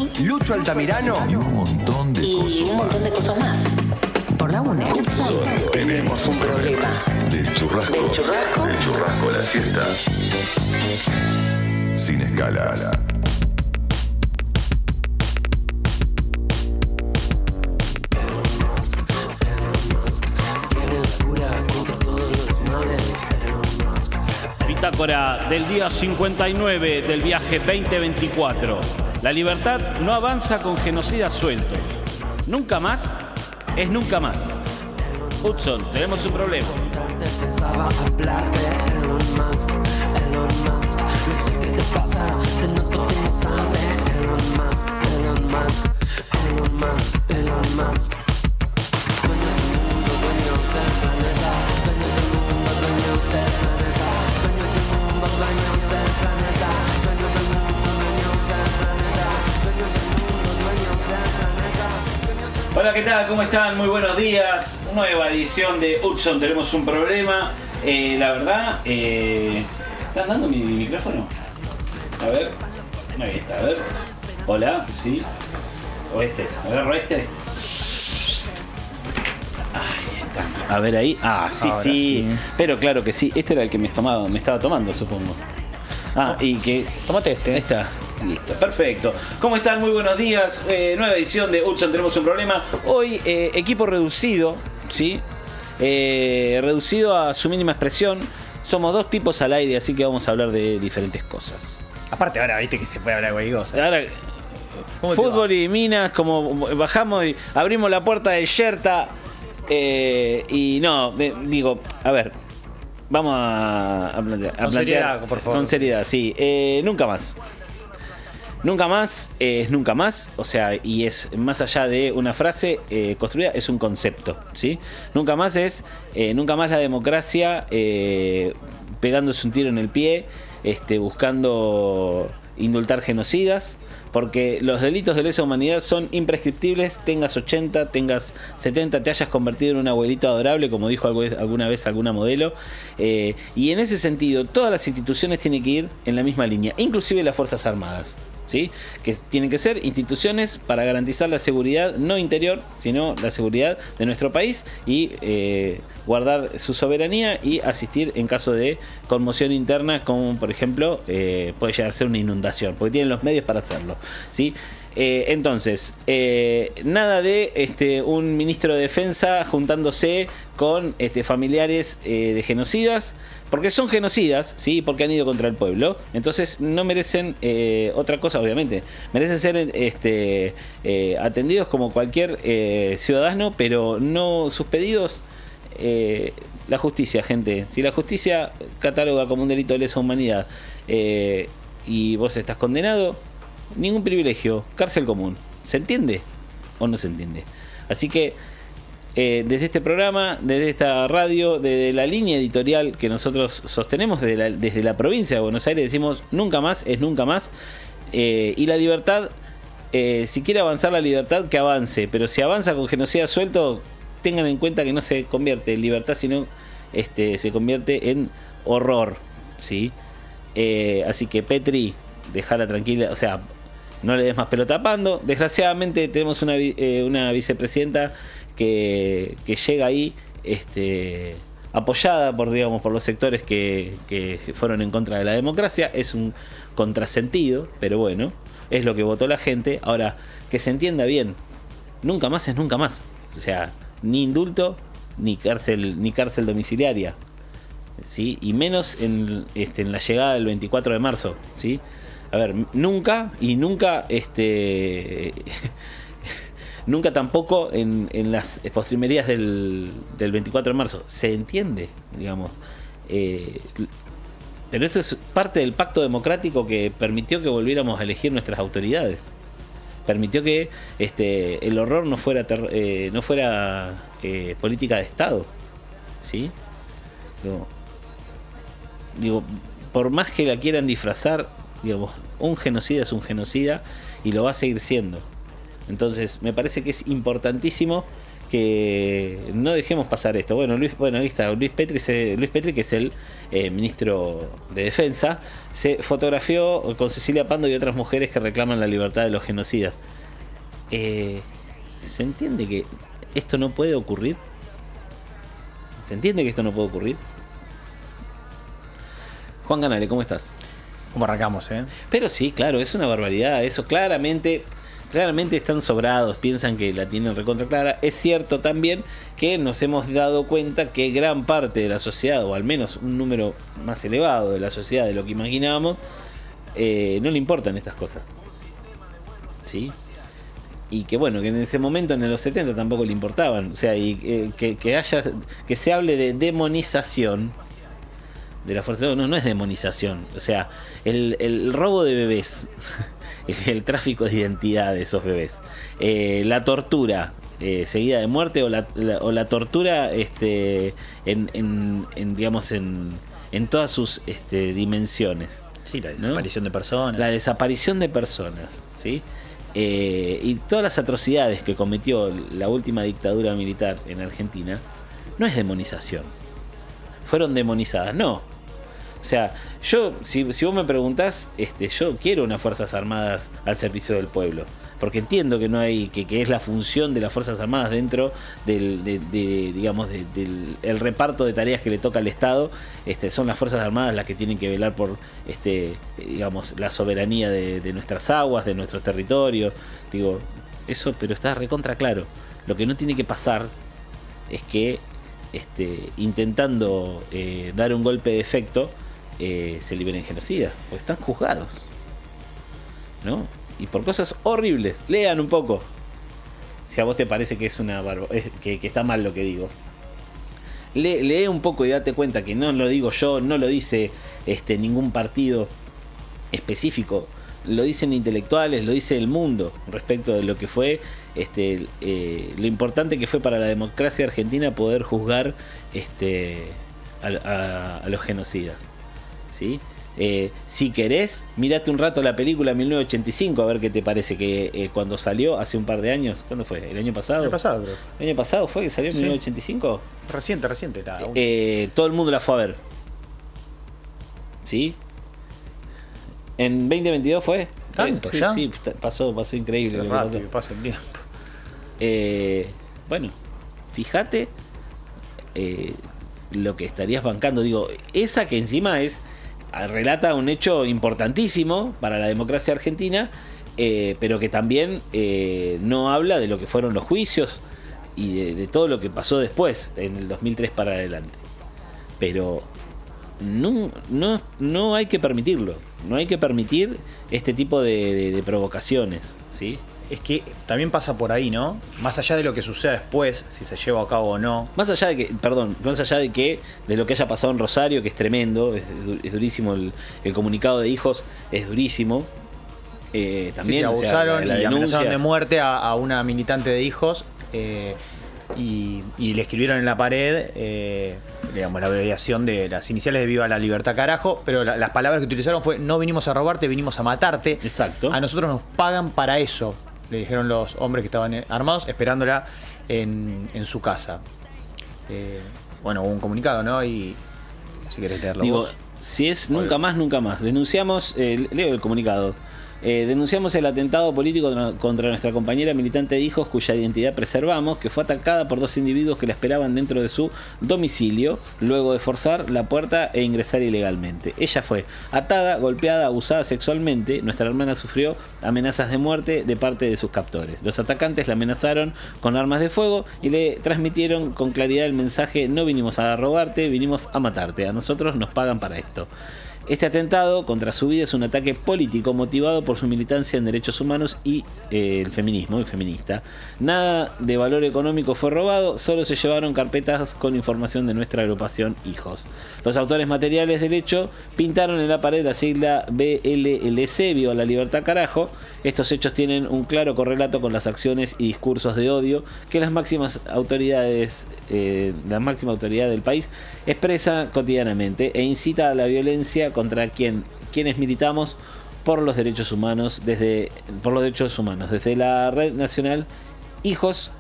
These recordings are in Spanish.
Lucho Altamirano y un montón de cosas más. Por la UNED. Tenemos un problema. Del churrasco a la siesta. Sin escalas. Bitácora del día 59 del viaje 2024. La libertad no avanza con genocidas sueltos. Nunca más es nunca más. Hudson, tenemos un problema. Pensaba hablar de Elon Musk. No sé qué te pasa, te noto constante. Elon Musk. Dueños del mundo, dueños del planeta. Dueños del mundo, dueños del planeta. Dueños del mundo, dueños del planeta. Dueños del mundo, dueños del planeta. Dueños del mundo, dueños del planeta. Hola, ¿qué tal? ¿Cómo están? Muy buenos días. Nueva edición de Hudson, tenemos un problema. La verdad, ¿están dando mi micrófono? A ver, ahí está, a ver. Hola, sí. O este, agarro este. Ahí está. A ver ahí. Ah, sí, Ahora sí. sí. Pero claro que sí. Este era el que me estaba tomando, supongo. Ah, y que. Tómate este. Ahí está. Listo, perfecto. ¿Cómo están? Muy buenos días. Nueva edición de Hudson, tenemos un problema. Hoy, equipo reducido, ¿sí? Reducido a su mínima expresión. Somos dos tipos al aire, así que vamos a hablar de diferentes cosas. Aparte ahora viste que se puede hablar de cualquier cosa. Ahora, ¿Cómo te fútbol va? y minas, como bajamos y abrimos la puerta de Yerta. Y no, digo, a ver, vamos a plantear. seriedad, por favor. Con seriedad, sí. Nunca más. Nunca más es nunca más, o sea, y es más allá de una frase construida, es un concepto, ¿sí? Nunca más es, nunca más la democracia pegándose un tiro en el pie, buscando indultar genocidas, porque los delitos de lesa humanidad son imprescriptibles, tengas 80, tengas 70, te hayas convertido en un abuelito adorable, como dijo alguna vez alguna modelo, y en ese sentido todas las instituciones tienen que ir en la misma línea, inclusive las Fuerzas Armadas, ¿sí? Que tienen que ser instituciones para garantizar la seguridad no interior, sino la seguridad de nuestro país y guardar su soberanía y asistir en caso de conmoción interna, como por ejemplo puede llegar a ser una inundación, porque tienen los medios para hacerlo, ¿sí? Entonces, nada de un ministro de defensa juntándose con familiares de genocidas, porque son genocidas, ¿sí? Porque han ido contra el pueblo. Entonces no merecen otra cosa, obviamente. Merecen ser atendidos como cualquier ciudadano, pero no sus pedidos. La justicia, gente. Si la justicia cataloga como un delito de lesa humanidad y vos estás condenado, ningún privilegio, cárcel común. ¿Se entiende o no se entiende? Así que desde este programa, desde esta radio, desde la línea editorial que nosotros sostenemos desde la provincia de Buenos Aires, decimos nunca más es nunca más. Y la libertad, si quiere avanzar la libertad, que avance. Pero si avanza con genocida suelto, tengan en cuenta que no se convierte en libertad, sino se convierte en horror, ¿sí? Así que Petri, dejala tranquila, o sea, no le des más pelota a Pando. Desgraciadamente tenemos una vicepresidenta que llega ahí apoyada por los sectores que fueron en contra de la democracia. Es un contrasentido, pero bueno, es lo que votó la gente. Ahora, que se entienda bien, nunca más es nunca más. O sea, ni indulto, ni cárcel domiciliaria, ¿sí? Y menos en la llegada del 24 de marzo, ¿sí? A ver, nunca nunca tampoco en las postrimerías del 24 de marzo. Se entiende, digamos. Pero esto es parte del pacto democrático que permitió que volviéramos a elegir nuestras autoridades. Permitió que el horror no fuera política de Estado, ¿sí? Digo, por más que la quieran disfrazar, digamos, un genocida es un genocida y lo va a seguir siendo. Entonces me parece que es importantísimo que no dejemos pasar esto. Bueno, ahí está Luis Petri, que es el ministro de Defensa, se fotografió con Cecilia Pando y otras mujeres que reclaman la libertad de los genocidas. ¿Se entiende que esto no puede ocurrir? ¿Se entiende que esto no puede ocurrir? Juan Canale, ¿cómo estás? ¿Cómo arrancamos, Pero sí, claro, es una barbaridad. Eso claramente están sobrados, piensan que la tienen recontra clara. Es cierto también que nos hemos dado cuenta que gran parte de la sociedad, o al menos un número más elevado de la sociedad de lo que imaginábamos, no le importan estas cosas. ¿Sí? Y que bueno, que en ese momento, en los 70, tampoco le importaban. O sea, y que se hable de demonización de la fuerza. No es demonización. O sea, el robo de bebés, el tráfico de identidad de esos bebés, la tortura seguida de muerte, o la tortura en todas sus dimensiones. Sí, la desaparición de personas. La desaparición de personas, ¿sí? Y todas las atrocidades que cometió la última dictadura militar en Argentina no es demonización. Fueron demonizadas, no. O sea, yo, si vos me preguntás, yo quiero unas Fuerzas Armadas al servicio del pueblo, porque entiendo que no hay, que es la función de las Fuerzas Armadas dentro del el reparto de tareas que le toca al Estado. Son las Fuerzas Armadas las que tienen que velar por la soberanía de nuestras aguas, de nuestros territorios. Digo, eso, pero está recontra claro. Lo que no tiene que pasar es que intentando dar un golpe de efecto se liberen genocidas, porque están juzgados, ¿no? Y por cosas horribles. Lean un poco, si a vos te parece que es que está mal lo que digo. Lee un poco y date cuenta que no lo digo yo, no lo dice ningún partido específico, lo dicen intelectuales, lo dice el mundo respecto de lo que fue lo importante que fue para la democracia argentina poder juzgar a los genocidas, ¿sí? Si querés, mirate un rato la película 1985 a ver qué te parece, que cuando salió hace un par de años. ¿Cuándo fue? ¿El año pasado? El pasado, creo. ¿El año pasado fue que salió en 1985? Reciente. Todo el mundo la fue a ver, ¿sí? ¿En 2022 fue? ¿Tanto sí, ya? Sí, pasó increíble. Rápido, pasa el tiempo. Bueno, fíjate lo que estarías bancando. Digo, esa que encima relata un hecho importantísimo para la democracia argentina, pero que también no habla de lo que fueron los juicios y de todo lo que pasó después, en el 2003 para adelante. Pero no hay que permitirlo. No hay que permitir este tipo de provocaciones, ¿sí? Es que también pasa por ahí, ¿no? Más allá de lo que suceda después, si se lleva a cabo o no. Más allá de lo que haya pasado en Rosario, que es tremendo, es durísimo, el comunicado de hijos es durísimo. También sí, abusaron la y denuncia, amenazaron de muerte a una militante de hijos, y le escribieron en la pared, la abreviación de las iniciales de Viva la Libertad, carajo, pero las palabras que utilizaron fue: no vinimos a robarte, vinimos a matarte. Exacto. A nosotros nos pagan para eso, le dijeron los hombres que estaban armados esperándola en su casa. Bueno, hubo un comunicado, ¿no? Y si querés leerlo vos. Si es nunca más. Denunciamos, leo el comunicado. Denunciamos el atentado político contra nuestra compañera militante de hijos, cuya identidad preservamos, que fue atacada por dos individuos que la esperaban dentro de su domicilio, luego de forzar la puerta e ingresar ilegalmente. Ella fue atada, golpeada, abusada sexualmente. Nuestra hermana sufrió amenazas de muerte de parte de sus captores. Los atacantes la amenazaron con armas de fuego y le transmitieron con claridad el mensaje: no vinimos a robarte, vinimos a matarte. A nosotros nos pagan para esto. Este atentado contra su vida es un ataque político motivado por su militancia en derechos humanos y el feminismo, el feminista. Nada de valor económico fue robado, solo se llevaron carpetas con información de nuestra agrupación Hijos. Los autores materiales del hecho pintaron en la pared la sigla BLLC, Viva la Libertad, carajo. Estos hechos tienen un claro correlato con las acciones y discursos de odio que la máxima autoridad del país expresa cotidianamente e incita a la violencia contra quienes militamos por los derechos humanos desde la red nacional Hijos.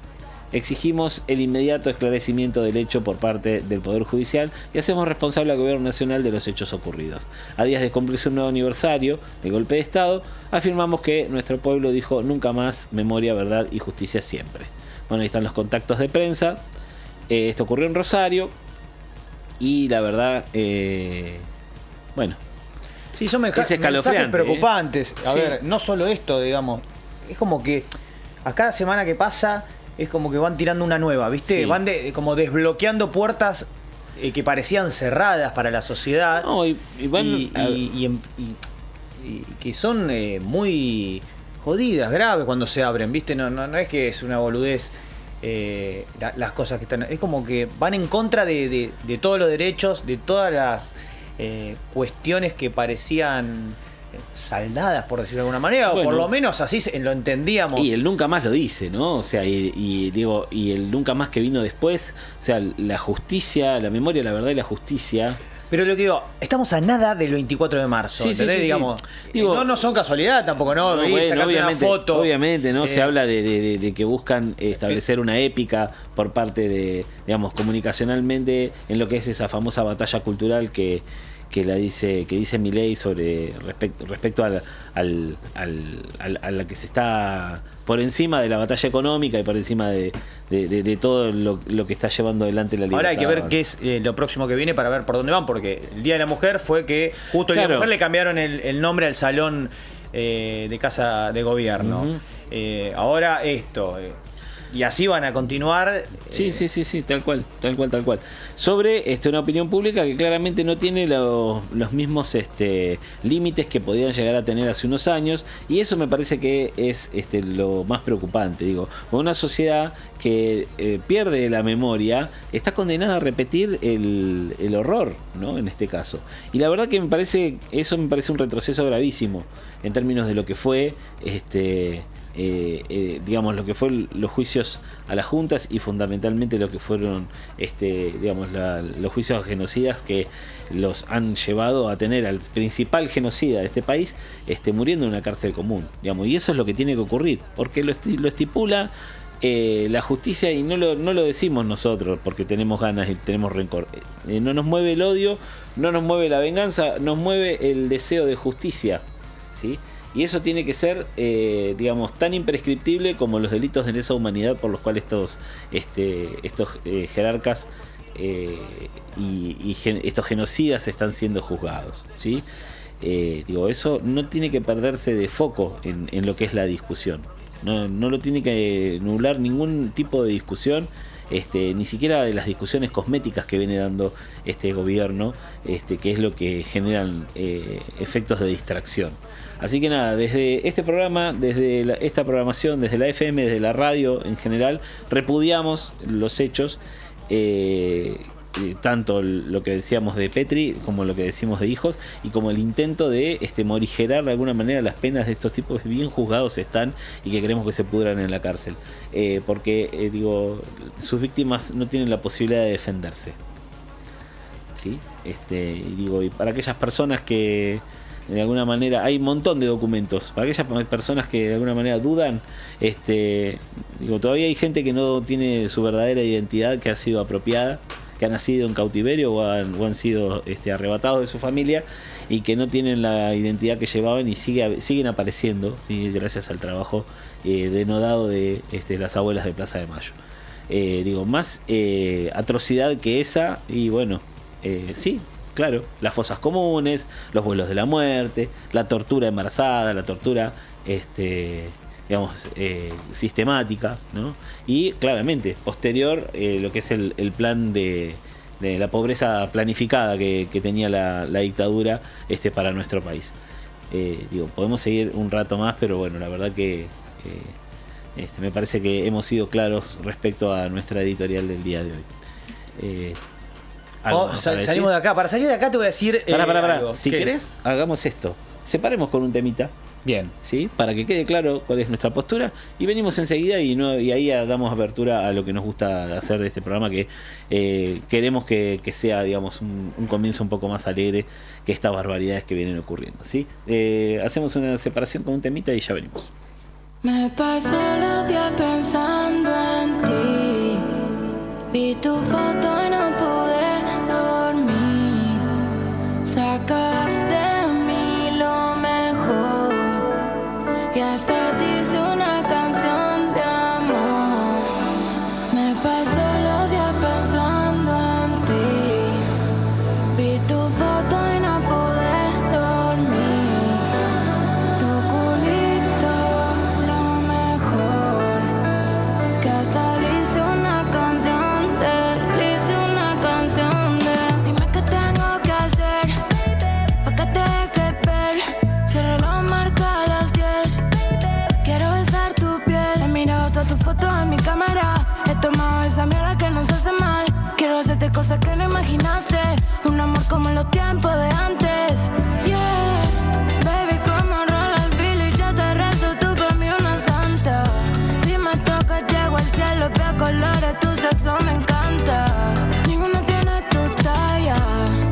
exigimos el inmediato esclarecimiento del hecho por parte del Poder Judicial y hacemos responsable al Gobierno Nacional de los hechos ocurridos. A días de cumplirse un nuevo aniversario del golpe de Estado, afirmamos que nuestro pueblo dijo nunca más, memoria, verdad y justicia siempre. Bueno, ahí están los contactos de prensa. Esto ocurrió en Rosario y la verdad, bueno, Sí, son es escalofriante, mensajes preocupantes. A Sí. ver, no solo esto, digamos. Es como que a cada semana que pasa es como que van tirando una nueva, ¿viste? Sí. Van como desbloqueando puertas que parecían cerradas para la sociedad. no, y van, y que son muy jodidas, graves cuando se abren, ¿viste? No es que es una boludez las cosas que están. Es como que van en contra de todos los derechos, de todas las cuestiones que parecían saldadas, por decirlo de alguna manera, Bueno. o por lo menos así lo entendíamos. y el nunca más lo dice, ¿no? O sea, digo, y el nunca más que vino después, o sea, la justicia, la memoria, la verdad y la justicia. Pero lo que digo, estamos a nada del 24 de marzo, Sí, sí, ¿entendés? sí, sí. Digamos, Digo, no son casualidad tampoco, ¿no? No, Ir, bueno, sacarte una foto. obviamente, ¿no? Se habla de que buscan establecer una épica por parte de, digamos, comunicacionalmente en lo que es esa famosa batalla cultural que dice Milei sobre respecto a la que se está por encima de la batalla económica y por encima de todo lo que está llevando adelante la libertad. Ahora hay que ver qué es lo próximo que viene para ver por dónde van, porque el Día de la Mujer fue que justo el Día de la Claro. Mujer le cambiaron el nombre al salón de casa de gobierno. Ujú. Ahora esto. Y así van a continuar. Sí, tal cual. Sobre una opinión pública que claramente no tiene los mismos límites que podían llegar a tener hace unos años, y eso me parece que es lo más preocupante. Digo, una sociedad que pierde la memoria está condenada a repetir el horror, ¿no? En este caso. Y la verdad que me parece un retroceso gravísimo en términos de lo que fue digamos, lo que fue los juicios a las juntas y fundamentalmente lo que fueron digamos, los juicios a genocidas que los han llevado a tener al principal genocida de este país muriendo en una cárcel común, digamos, y eso es lo que tiene que ocurrir porque lo estipula la justicia, y no lo decimos nosotros porque tenemos ganas y tenemos rencor. No nos mueve el odio, no nos mueve la venganza, nos mueve el deseo de justicia, ¿sí? Y eso tiene que ser, digamos, tan imprescriptible como los delitos de lesa humanidad por los cuales estos jerarcas y estos genocidas están siendo juzgados, ¿sí? Digo, eso no tiene que perderse de foco en lo que es la discusión. No lo tiene que nublar ningún tipo de discusión. Ni siquiera de las discusiones cosméticas que viene dando este gobierno, que es lo que generan efectos de distracción. Así que nada, desde este programa, desde esta programación, desde la FM, desde la radio en general, repudiamos los hechos, tanto lo que decíamos de Petri como lo que decimos de Hijos, y como el intento de morigerar de alguna manera las penas de estos tipos que bien juzgados están y que queremos que se pudran en la cárcel, porque digo, sus víctimas no tienen la posibilidad de defenderse, ¿sí? Y digo, y para aquellas personas que de alguna manera, hay un montón de documentos para aquellas personas que de alguna manera dudan, digo, todavía hay gente que no tiene su verdadera identidad, que ha sido apropiada, que han nacido en cautiverio o han sido arrebatados de su familia y que no tienen la identidad que llevaban y siguen apareciendo, ¿sí? Gracias al trabajo denodado de las abuelas de Plaza de Mayo. Digo, más atrocidad que esa, y bueno, sí, claro, las fosas comunes, los vuelos de la muerte, la tortura embarazada, la tortura digamos, sistemática, ¿no? Y claramente, posterior, lo que es el plan de la pobreza planificada que tenía la dictadura para nuestro país. Digo, podemos seguir un rato más, pero bueno, la verdad que me parece que hemos sido claros respecto a nuestra editorial del día de hoy. Salimos de acá. Para salir de acá te voy a decir. Pará. algo. Si ¿Qué? querés, hagamos esto. Separemos con un temita, Bien. ¿sí? Para que quede claro cuál es nuestra postura. Y venimos enseguida y ahí damos apertura a lo que nos gusta hacer de este programa, que queremos que sea, digamos, un comienzo un poco más alegre que estas barbaridades que vienen ocurriendo, ¿sí? Hacemos una separación con un temita y ya venimos. Me paso los días pensando en ti. fotos en mi cámara. He tomado esa mierda que nos hace mal. Quiero hacerte cosas que no imaginaste. Un amor como en los tiempos de antes. Yeah, baby, como rola el filo y ya te rezo. Tú para mí una santa. Si me tocas llego al cielo, veo colores. Tu sexo me encanta. Ninguno tiene tu talla.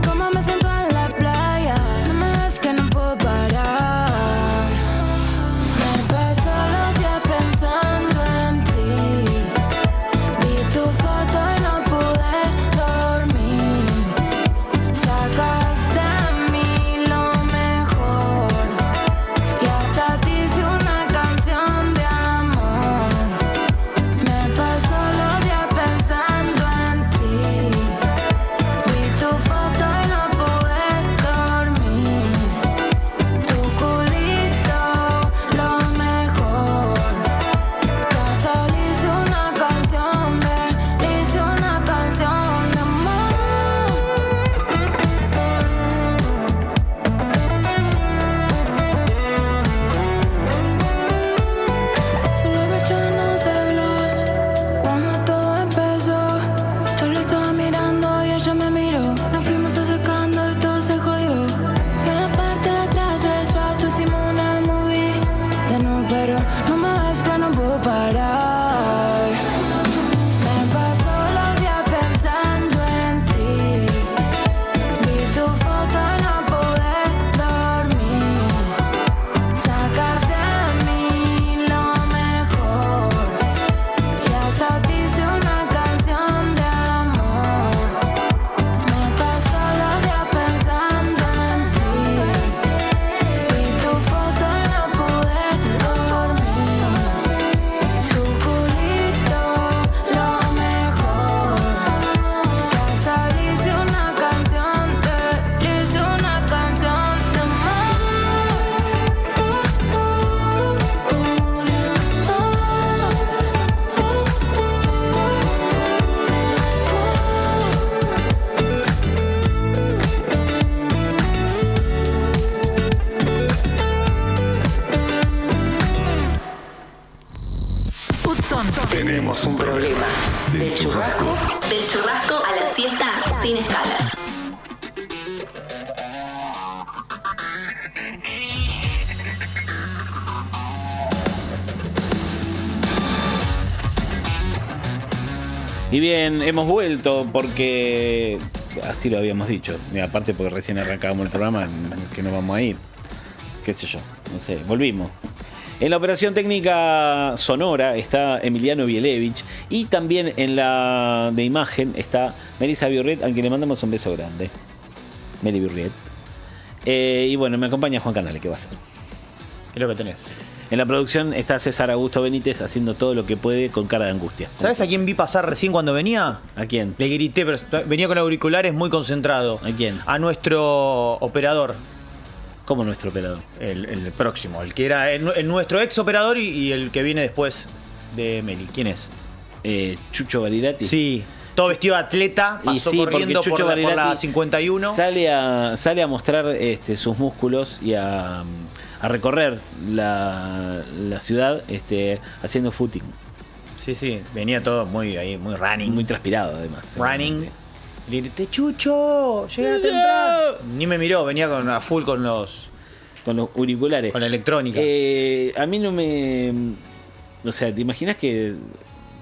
Como me siento en la playa. No me ves que no puedo parar. Me paso los días pensando en ti. Vi tu foto y no pude dormir. Sacaste de mí lo mejor. Y hasta te hice una canción de amor. Me paso los días pensando en ti. Vi tu foto y no pude dormir. Tu culito, lo mejor. Que hasta le hice una canción de amor. Solo he hecho unos celos cuando todo empezó. Yo la estaba mirando y ella me miró. Nos fuimos acercando y todo se jodió. Y en la parte de atrás de eso auto hicimos una movie. Ya no, pero no me ves que no puedo parar. Me paso los días pensando en ti. Vi tu foto y no pude dormir. Sacas de mí lo mejor. Y hasta te hice una canción de amor. Me paso los días pensando en ti. Vi tu foto y no pude dormir. Tu culito, lo mejor. Que hasta le hice una canción de amor. Hudson. Tenemos un problema. Del churrasco. Del churrasco a la siesta sin escalas. Y bien, hemos vuelto porque así lo habíamos dicho. Y aparte porque recién arrancábamos el programa, que no vamos a ir. Qué sé yo, no sé, volvimos. En la operación técnica sonora está Emiliano Bielevich y también en la de imagen está Melissa Biurriet, a quien le mandamos un beso grande. Meli Biurriet. Y bueno, me acompaña Juan Canale, ¿qué va a hacer? ¿Qué es lo que tenés? En la producción está César Augusto Benítez haciendo todo lo que puede con cara de angustia. ¿Sabes a quién vi pasar recién cuando venía? ¿A quién? Le grité, pero venía con auriculares muy concentrado. ¿A quién? A nuestro operador. ¿Cómo nuestro operador? El próximo, el que era el nuestro ex operador y el que viene después de Meli. ¿Quién es? Chucho Barilati. Sí, todo vestido de atleta, Y pasó sí, corriendo porque Chucho por la Barilati 51. Sale a mostrar sus músculos y a recorrer la ciudad haciendo footing. Sí, venía todo muy running. Muy transpirado además. Running. Le grité, Chucho, llega temprano. Ni me miró, venía a full con los auriculares. con la electrónica. A mí no me... O sea, ¿te imaginas que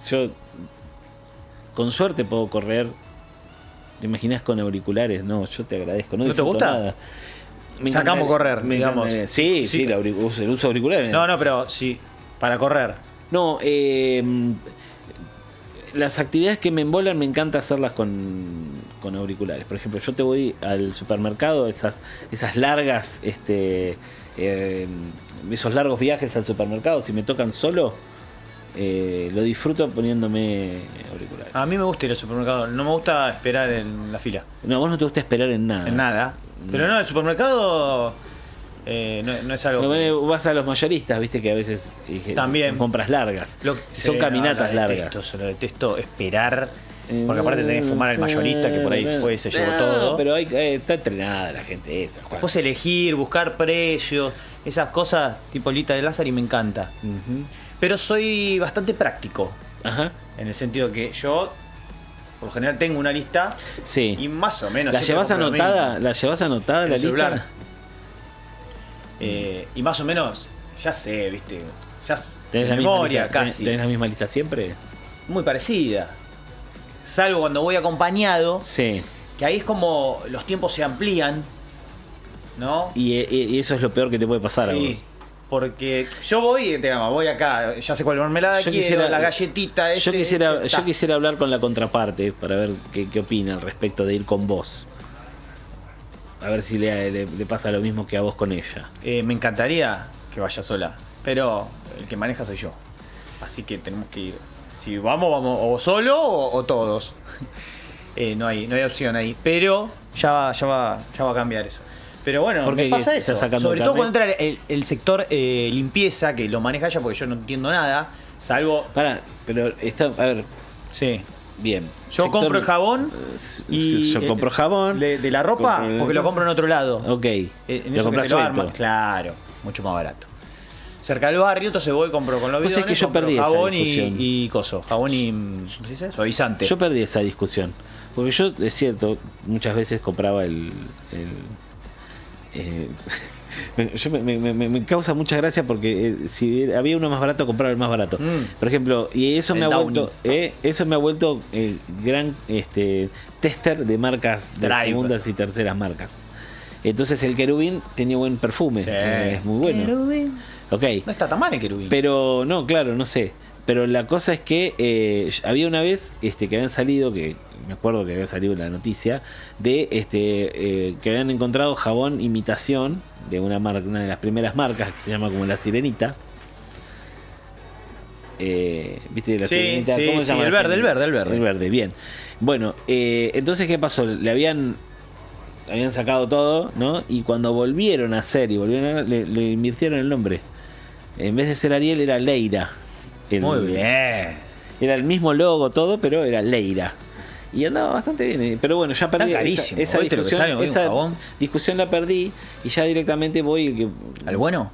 yo con suerte puedo correr? ¿Te imaginas con auriculares? No, yo te agradezco. ¿No te disfruto gusta? nada. Sacamos correr, digamos. Sí, el uso de auriculares. No, pero sí, para correr. No, las actividades que me embolan me encanta hacerlas con auriculares. Por ejemplo, yo te voy al supermercado, esas largas, esos largos viajes al supermercado, si me tocan solo, lo disfruto poniéndome auriculares. A mí me gusta ir al supermercado, no me gusta esperar en la fila. No, a vos no te gusta esperar en nada. En nada. Pero no, el supermercado no es algo. Vas a los mayoristas, viste que a veces también son compras largas. Son caminatas largas. Lo detesto esperar. Porque aparte tenés que fumar al mayorista que por ahí fue y se llevó todo. Pero está entrenada la gente esa. Después elegir, buscar precios, esas cosas tipo Lita de Lázaro y me encanta. Pero soy bastante práctico. Ajá. En el sentido que yo, por lo general, tengo una lista Sí. y más o menos. ¿La siempre llevas compro lo anotada? mismo. ¿La llevas anotada En la el lista? celular. Y más o menos, ya sé, ¿viste? Ya ¿Tenés de la misma memoria lista? casi. ¿Tenés la misma lista siempre? Muy parecida. Salvo cuando voy acompañado, Sí. que ahí es como los tiempos se amplían, ¿no? Y eso es lo peor que te puede pasar a Sí, vos. porque yo voy acá, ya sé cuál mermelada Yo quiero, quisiera- la galletita, Yo quisiera, ta. yo quisiera hablar con la contraparte para ver qué opina al respecto de ir con vos. A ver si le pasa lo mismo que a vos con ella. Me encantaría que vaya sola, pero el que maneja soy yo. Así que tenemos que ir. Si vamos o solo o todos. No hay opción ahí. Pero ya va a cambiar eso. Pero bueno, ¿Por me qué pasa estás eso. sacando Sobre el todo carnet? cuando entra el sector limpieza, que lo maneja ella porque yo no entiendo nada. Salvo. Pará, pero está, a ver, Sí. bien. Yo compro el jabón y yo compro jabón. de la ropa compro- porque lo compro en otro lado. Ok. En Lo eso que compras te lo suelto. arman. Claro, mucho más barato. Cerca del barrio, entonces voy, compro con los Vos sabés bidones, que yo compro perdí esa jabón discusión. y coso. Jabón y ¿cómo se dice? Suavizante. Yo perdí esa discusión. Porque yo, es cierto, muchas veces compraba yo me causa mucha gracia porque si había uno más barato, compraba el más barato. Por ejemplo, y eso El me ha Downy. vuelto gran tester de marcas de Drive. segundas y terceras marcas. Entonces el querubín tenía buen perfume. Sí. Es muy bueno. Querubín. Ok. No está tan mal el querubín. Pero no, claro, no sé. Pero la cosa es que había una vez que habían salido, que me acuerdo que había salido la noticia, de que habían encontrado jabón imitación de una marca, una de las primeras marcas que se llama como La Sirenita. ¿Viste la Sí, Sirenita? sí, ¿Cómo se sí, llama? el la verde, Sirenita? el verde, el verde. El verde, bien. Bueno, entonces, ¿qué pasó? Le habían sacado todo, ¿no? Y cuando volvieron a hacer le invirtieron el nombre. En vez de ser Ariel era Leira. Muy bien. Era el mismo logo, todo, pero era Leira. Y andaba bastante bien. Pero bueno, ya perdí Está carísimo, esa ¿viste lo que discusión. sale hoy un Esa jabón? discusión la perdí y ya directamente voy. ¿Al bueno?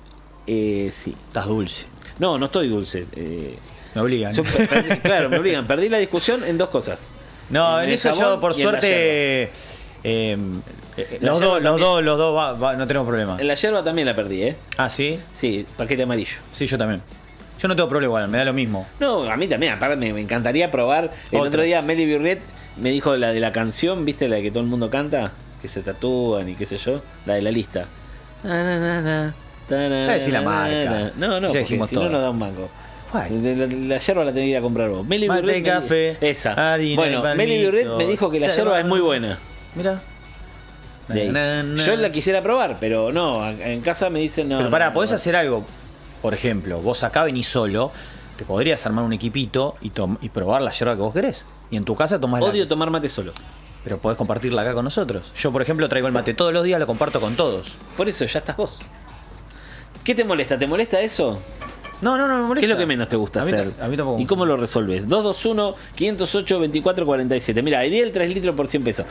Sí. Estás dulce. No estoy dulce. Me obligan. Yo claro, me obligan. Perdí la discusión en dos cosas. No, en el eso jabón yo por y en la suerte. La Los yerba dos, también. los dos no tenemos problema. En la yerba también la perdí, ¿eh? Ah, ¿sí? Sí, paquete amarillo. Sí, yo también. Yo no tengo problema igual, me da lo mismo. No, a mí también, aparte me encantaría probar. El Otras. otro día Meli Birret me dijo la de la canción, ¿viste? La que todo el mundo canta, que se tatúan y qué sé yo, la de la lista. decir la marca. No, Sí, porque decimos si no todo. nos da un mango. ¿Cuál? La yerba la tenés que ir a comprar vos. Meli Mate, Birret café, esa. harina y Bueno, Meli Birret me dijo que la palmito, yerba es muy buena. Mira. De ahí. Yo la quisiera probar, pero no, en casa me dicen no. Pero pará, no, podés no. hacer algo. Por ejemplo, vos acá venís solo, te podrías armar un equipito y probar la yerba que vos querés. Y en tu casa tomás Odio la. tomar mate solo. Pero podés compartirla acá con nosotros. Yo, por ejemplo, traigo el mate todos los días, lo comparto con todos. Por eso ya estás vos. ¿Qué te molesta? ¿Te molesta eso? No me molesta. ¿Qué es lo que menos te gusta A mí hacer? A mí tampoco. ¿Y cómo lo resolves? 221-508-2447. Mira, ideal 3 litros por 100 pesos.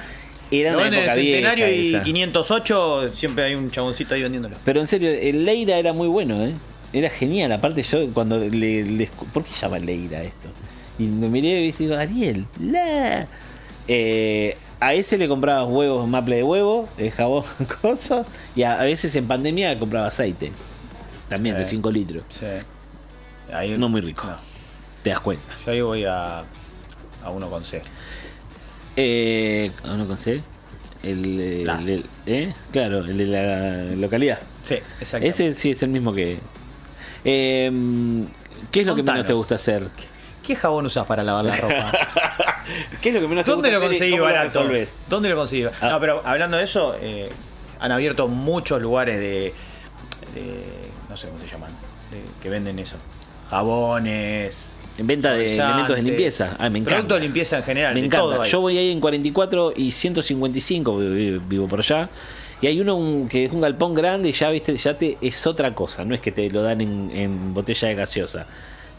Era Lo una venden en el época Centenario vieja y esa. 508, siempre hay un chaboncito ahí vendiéndolo. Pero en serio, el Leira era muy bueno, ¿eh? Era genial. Aparte yo cuando ¿por qué llama Leira esto? Y me miré y digo, Ariel, la... a ese le comprabas huevos, maple de huevo, jabón, cosas. Y a veces en pandemia compraba aceite. También de 5 litros. Sí. Ahí, No muy rico. No. Te das cuenta. Yo ahí voy a uno con C. ¿No con Las. Claro, el de la localidad. Sí, exacto. Ese sí es el mismo que. ¿Qué es lo que menos Contanos. te gusta hacer? ¿Qué jabón usás para lavar la ropa? ¿Qué es lo que menos te ¿Dónde gusta lo hacer y conseguí cómo lo barato? resolvés? ¿Dónde lo conseguí? Ah. No, pero hablando de eso, han abierto muchos lugares de no sé cómo se llaman, que venden eso. Jabones. En venta de suavizantes, elementos de limpieza. Me encanta. Productos de limpieza en general. Me de encanta. todo ahí. Yo voy ahí en 44 y 155, vivo por allá. Y hay uno que es un galpón grande y ya viste, es otra cosa. No es que te lo dan en botella de gaseosa.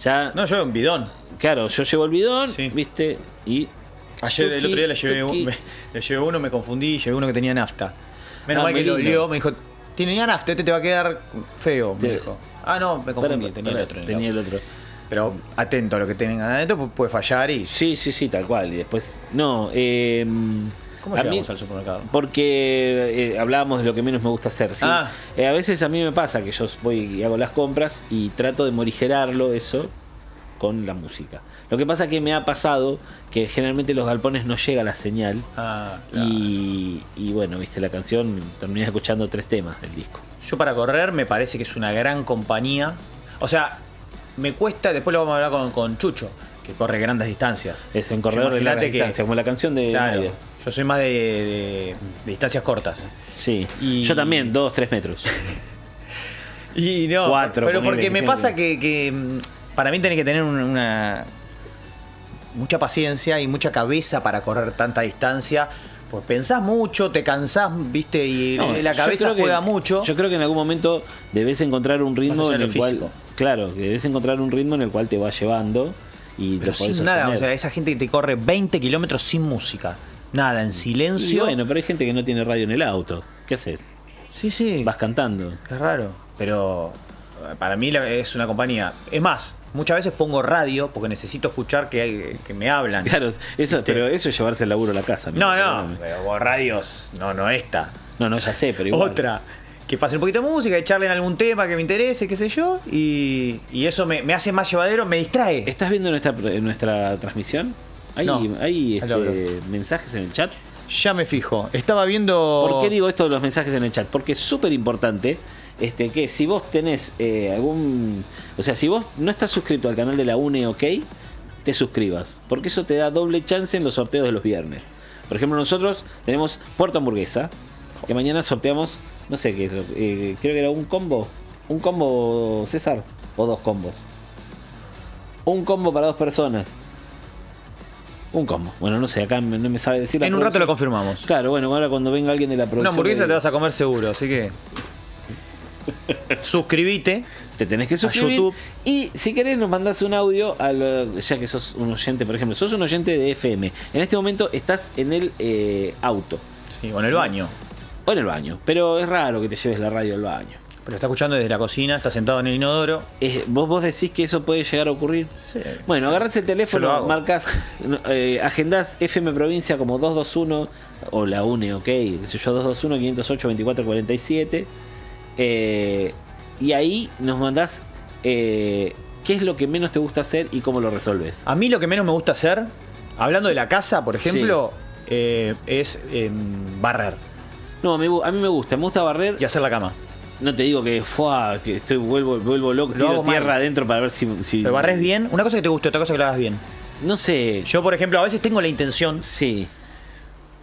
Ya, No, yo un bidón. claro, yo llevo el bidón, Sí. viste, y Ayer, el otro día le tuki. llevé uno, me confundí, llevé uno que tenía nafta. Menos Ah, mal que muy lo lindo. olió, me dijo, tiene ya nafta, este te va a quedar feo, me Te- dijo. Ah, no, me confundí, tenía el otro. Tenía el otro. Pero atento a lo que tengan adentro, puede fallar y... Sí, tal cual. Y después, no, ¿Cómo a mí- llegamos al supermercado? Porque hablábamos de lo que menos me gusta hacer. ¿sí? Ah. A veces a mí me pasa que yo voy y hago las compras y trato de morigerarlo eso con la música. Lo que pasa que me ha pasado que generalmente los galpones no llega la señal Ah, claro. y bueno, viste la canción, terminé escuchando 3 temas del disco. Yo para correr me parece que es una gran compañía. O sea, me cuesta, después lo vamos a hablar con Chucho, que corre grandes distancias. Es en corredor de larga Imagínate que- distancia, como la canción de Claro, Nadia. yo soy más de distancias cortas. Sí, Y- yo también, 2-3 metros. Y no, 4, pero ponele, porque me ejemplo. pasa que para mí tenés que tener una mucha paciencia y mucha cabeza para correr tanta distancia. Pues pensás mucho, te cansás, viste, y No, la yo cabeza creo que- juega mucho. Yo creo que en algún momento debes encontrar un ritmo Más allá en de el lo cual. físico. Claro, que debes encontrar un ritmo en el cual te va llevando y Pero lo podés sin nada, o sostener. sea, esa gente que te corre 20 kilómetros sin música. Nada, en Y silencio. bueno, pero hay gente que no tiene radio en el auto. ¿Qué haces? Sí, sí. Vas cantando. Es raro. Pero para mí es una compañía. Es más, muchas veces pongo radio porque necesito escuchar que me hablan. Claro, eso, ¿Viste? pero eso es llevarse el laburo a la casa. No, amigo, no, perdóname. pero vos radios, no esta. No, ya sé, pero igual. Otra. Que pasen un poquito de música, que charlen algún tema que me interese, qué sé yo. Y eso me hace más llevadero, me distrae. ¿Estás viendo nuestra transmisión? ¿Hay, No, hay ahí lo hablo. mensajes en el chat? Ya me fijo. Estaba viendo. ¿Por qué digo esto de los mensajes en el chat? Porque es súper importante que si vos tenés algún... O sea, si vos no estás suscrito al canal de la UNE, ok, te suscribas. Porque eso te da doble chance en los sorteos de los viernes. Por ejemplo, nosotros tenemos Puerto Hamburguesa, que mañana sorteamos, no sé qué, creo que era un combo. Un combo, César, o 2 combos. Un combo para 2 personas. Un combo. Bueno, no sé, acá no me sabe decir la En un rato lo producción. confirmamos. Claro, bueno, ahora cuando venga alguien de la producción. Una hamburguesa le- te vas a comer seguro, así que. Suscribite. Te tenés que suscribir. YouTube. Y si querés nos mandás un audio, ya que sos un oyente, por ejemplo, sos un oyente de FM. En este momento estás en el auto Sí, o en el baño. o en el baño. Pero es raro que te lleves la radio al baño. Pero está escuchando desde la cocina, está sentado en el inodoro. ¿Vos decís que eso puede llegar a ocurrir? Sí. Bueno, agarrás el Yo lo teléfono, hago. marcas, agendás FM Provincia como 221 o la UNE, ok, qué sé yo, 221 508 2447. Y ahí nos mandás qué es lo que menos te gusta hacer y cómo lo resolves. A mí lo que menos me gusta hacer, hablando de la casa, por ejemplo, es barrer No, a mí me gusta barrer. y hacer la cama. No te digo que vuelvo loco, Lo tiro hago tierra mal. adentro para ver si. Pero barres bien. Una cosa que te guste, otra cosa que lo hagas bien. No sé. Yo, por ejemplo, a veces tengo la intención Sí,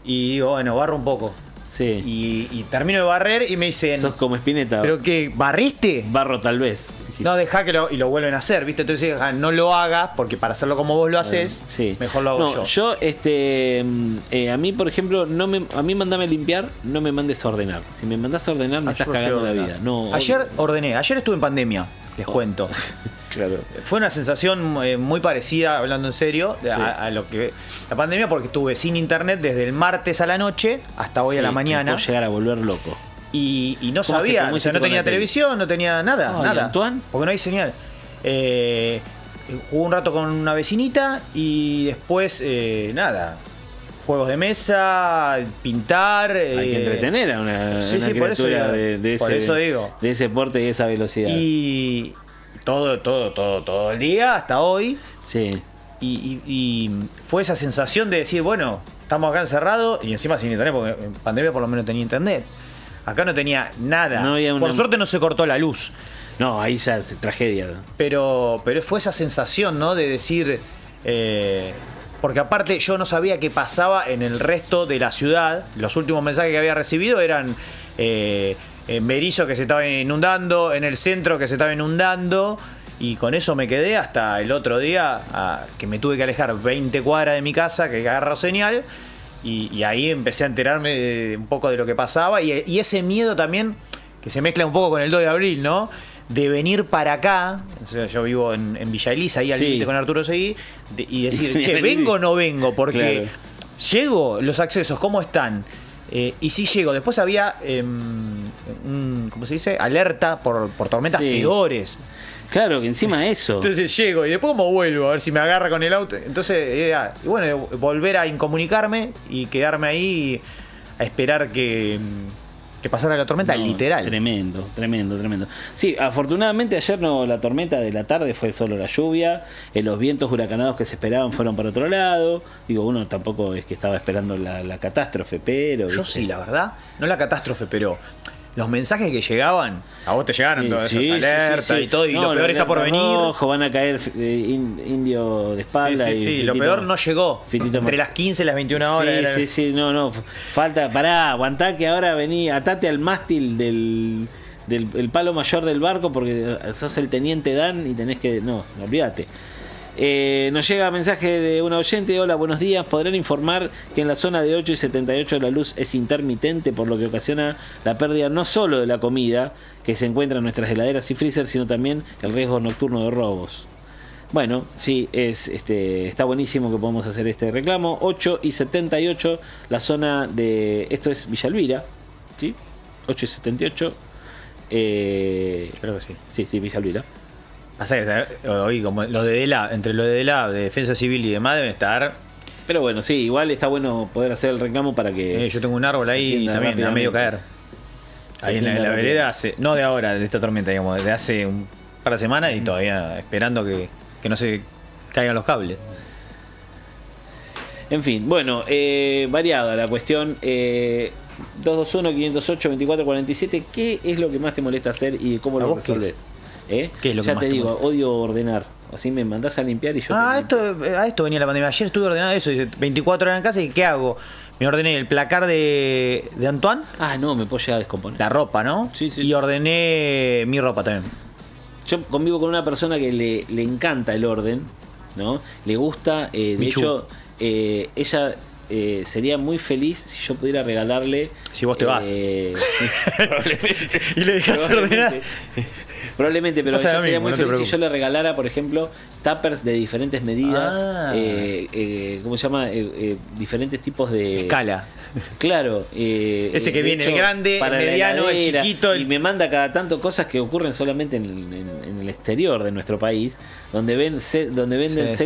y digo, bueno, barro un poco. sí. Y termino de barrer y me dicen, Sos como Spinetta. ¿pero qué? ¿Barriste? Barro tal vez. No, dejá que y lo vuelven a hacer, ¿viste? Entonces no lo hagas porque para hacerlo como vos lo haces, Sí. mejor lo hago No, yo. a mí, por ejemplo, a mí mandame limpiar, no me mandes a ordenar. Si me mandás a ordenar, me Ah, estás yo prefiero cagando la ordenar. vida. No, Ayer ordené, ayer estuve en pandemia, les cuento. claro. Fue una sensación muy parecida, hablando en serio, a lo que la pandemia, porque estuve sin internet desde el martes a la noche hasta hoy a la Sí, mañana. me puedo llegar a volver loco. Y no ¿Cómo se sabía, tomó o sea, ese no tenía con la tele? televisión, no tenía nada, Ay, nada. ¿Antoine? Porque no hay señal. Jugué un rato con una vecinita y después, nada. Juegos de mesa, pintar. Hay que entretener a una, sí, una sí, por eso criatura digo. de Por ese, eso digo. de ese porte y esa velocidad. Y todo el día, hasta hoy. Sí. Y fue esa sensación de decir, bueno, estamos acá encerrados y encima sin internet, porque en pandemia por lo menos tenía internet. Acá no tenía nada. No había una- Por suerte no se cortó la luz. No, ahí ya es tragedia. Pero fue esa sensación, ¿no? De decir. Porque aparte yo no sabía qué pasaba en el resto de la ciudad. Los últimos mensajes que había recibido eran en Berizo que se estaba inundando, en el centro que se estaba inundando. Y con eso me quedé hasta el otro día, que me tuve que alejar 20 cuadras de mi casa, que agarró señal. Y ahí empecé a enterarme un poco de lo que pasaba. Y ese miedo también, que se mezcla un poco con el 2 de abril, ¿no? De venir para acá, o sea, yo vivo en Villa Elisa, ahí al Sí. límite con Arturo Seguí, y decir, Y che, venir. ¿vengo o no vengo? Porque Claro. llego, los accesos, ¿cómo están? Y sí llego. Después había, ¿cómo se dice? Alerta por tormentas Sí. peores. Claro, que encima eso. Entonces llego y después cómo vuelvo, a ver si me agarra con el auto. Entonces, y bueno, volver a incomunicarme y quedarme ahí a esperar que pasara la tormenta, No, literal. Tremendo. Sí, afortunadamente ayer no, la tormenta de la tarde fue solo la lluvia. Los vientos huracanados que se esperaban fueron para otro lado. Digo, uno tampoco es que estaba esperando la catástrofe, pero... Yo ¿viste? sí, la verdad, no la catástrofe, pero los mensajes que llegaban, a vos te llegaron Sí, todas sí, esas alertas sí, sí. y todo, y No, lo peor la está por alerta venir. rojo, van a caer indio de espalda. Sí, y sí, sí, lo Fitito- peor no llegó. Fitito Entre Mar- las 15 y las 21 horas. Sí, era- sí, sí, no, falta, pará, aguantá que ahora vení, atate al mástil del el palo mayor del barco porque sos el teniente Dan y tenés que, no olvídate. Nos llega mensaje de una oyente. Hola, buenos días. ¿Podrán informar que en la zona de 8 y 78 la luz es intermitente, por lo que ocasiona la pérdida no solo de la comida que se encuentra en nuestras heladeras y freezer, sino también el riesgo nocturno de robos? Bueno, sí, está buenísimo que podamos hacer este reclamo. 8 y 78, la zona de... Esto es Villa Elvira, ¿sí? 8 y 78. Creo que sí. Sí, Villa Elvira. Pasa que hoy, como los de DELA, entre los de DELA, de Defensa Civil y demás, deben estar. Pero bueno, sí, igual está bueno poder hacer el reclamo para que... Yo tengo un árbol se ahí entienda también, a medio rápidamente. caer. Ahí en la entienda vereda, no de ahora, de esta tormenta, digamos, de hace un par de semanas y todavía esperando que no se caigan los cables. En fin, bueno, variada la cuestión. 221-508-2447. ¿Qué es lo que más te molesta hacer y cómo ¿A lo vos qué resolves? ¿Qué es lo que Ya más te te digo, molesta? odio ordenar. Así me mandás a limpiar y yo te limpio. A esto venía la pandemia. Ayer estuve ordenando eso, dice, 24 horas en casa y ¿qué hago? Me ordené el placar de Antoine, Ah, no, me puedo llegar a descomponer. la ropa, ¿no? Sí, sí, Y sí. ordené mi ropa también. Yo convivo con una persona que le encanta el orden, ¿no? Le gusta, de Michu. hecho, ella sería muy feliz si yo pudiera regalarle... Si vos te vas. Probablemente. Y le dejas ordenar. Probablemente, pero Pasa ella lo sería mismo, muy no te feliz si preocupes. yo le regalara, por ejemplo, tuppers de diferentes medidas, Ah. ¿cómo se llama? Diferentes tipos de... Escala. Claro. Ese que de viene, el grande, el para la mediano, el heladera, chiquito, Y me manda cada tanto cosas que ocurren solamente en el exterior de nuestro país, donde venden set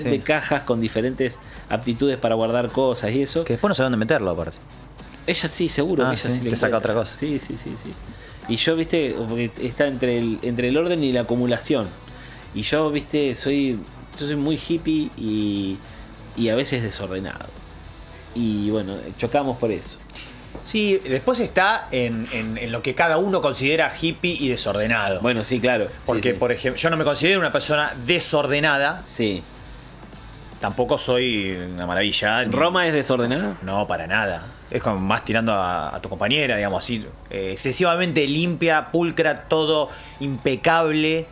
Sí. de cajas con diferentes aptitudes para guardar cosas y eso. Que después no sé dónde meterlo, aparte. Ella sí, seguro Ah, que ella sí, sí le te saca encuentra. otra cosa. Sí. Y yo, viste, porque está entre el orden y la acumulación. Y yo, viste, yo soy muy hippie y a veces desordenado. Y bueno, chocamos por eso. Sí, después está en lo que cada uno considera hippie y desordenado. Bueno, sí, claro. Porque, sí. por ejemplo, yo no me considero una persona desordenada. Sí. Tampoco soy una maravilla. ni- ¿Roma es desordenada? No, para nada. Es como más tirando a tu compañera, digamos así. Excesivamente limpia, pulcra, todo impecable.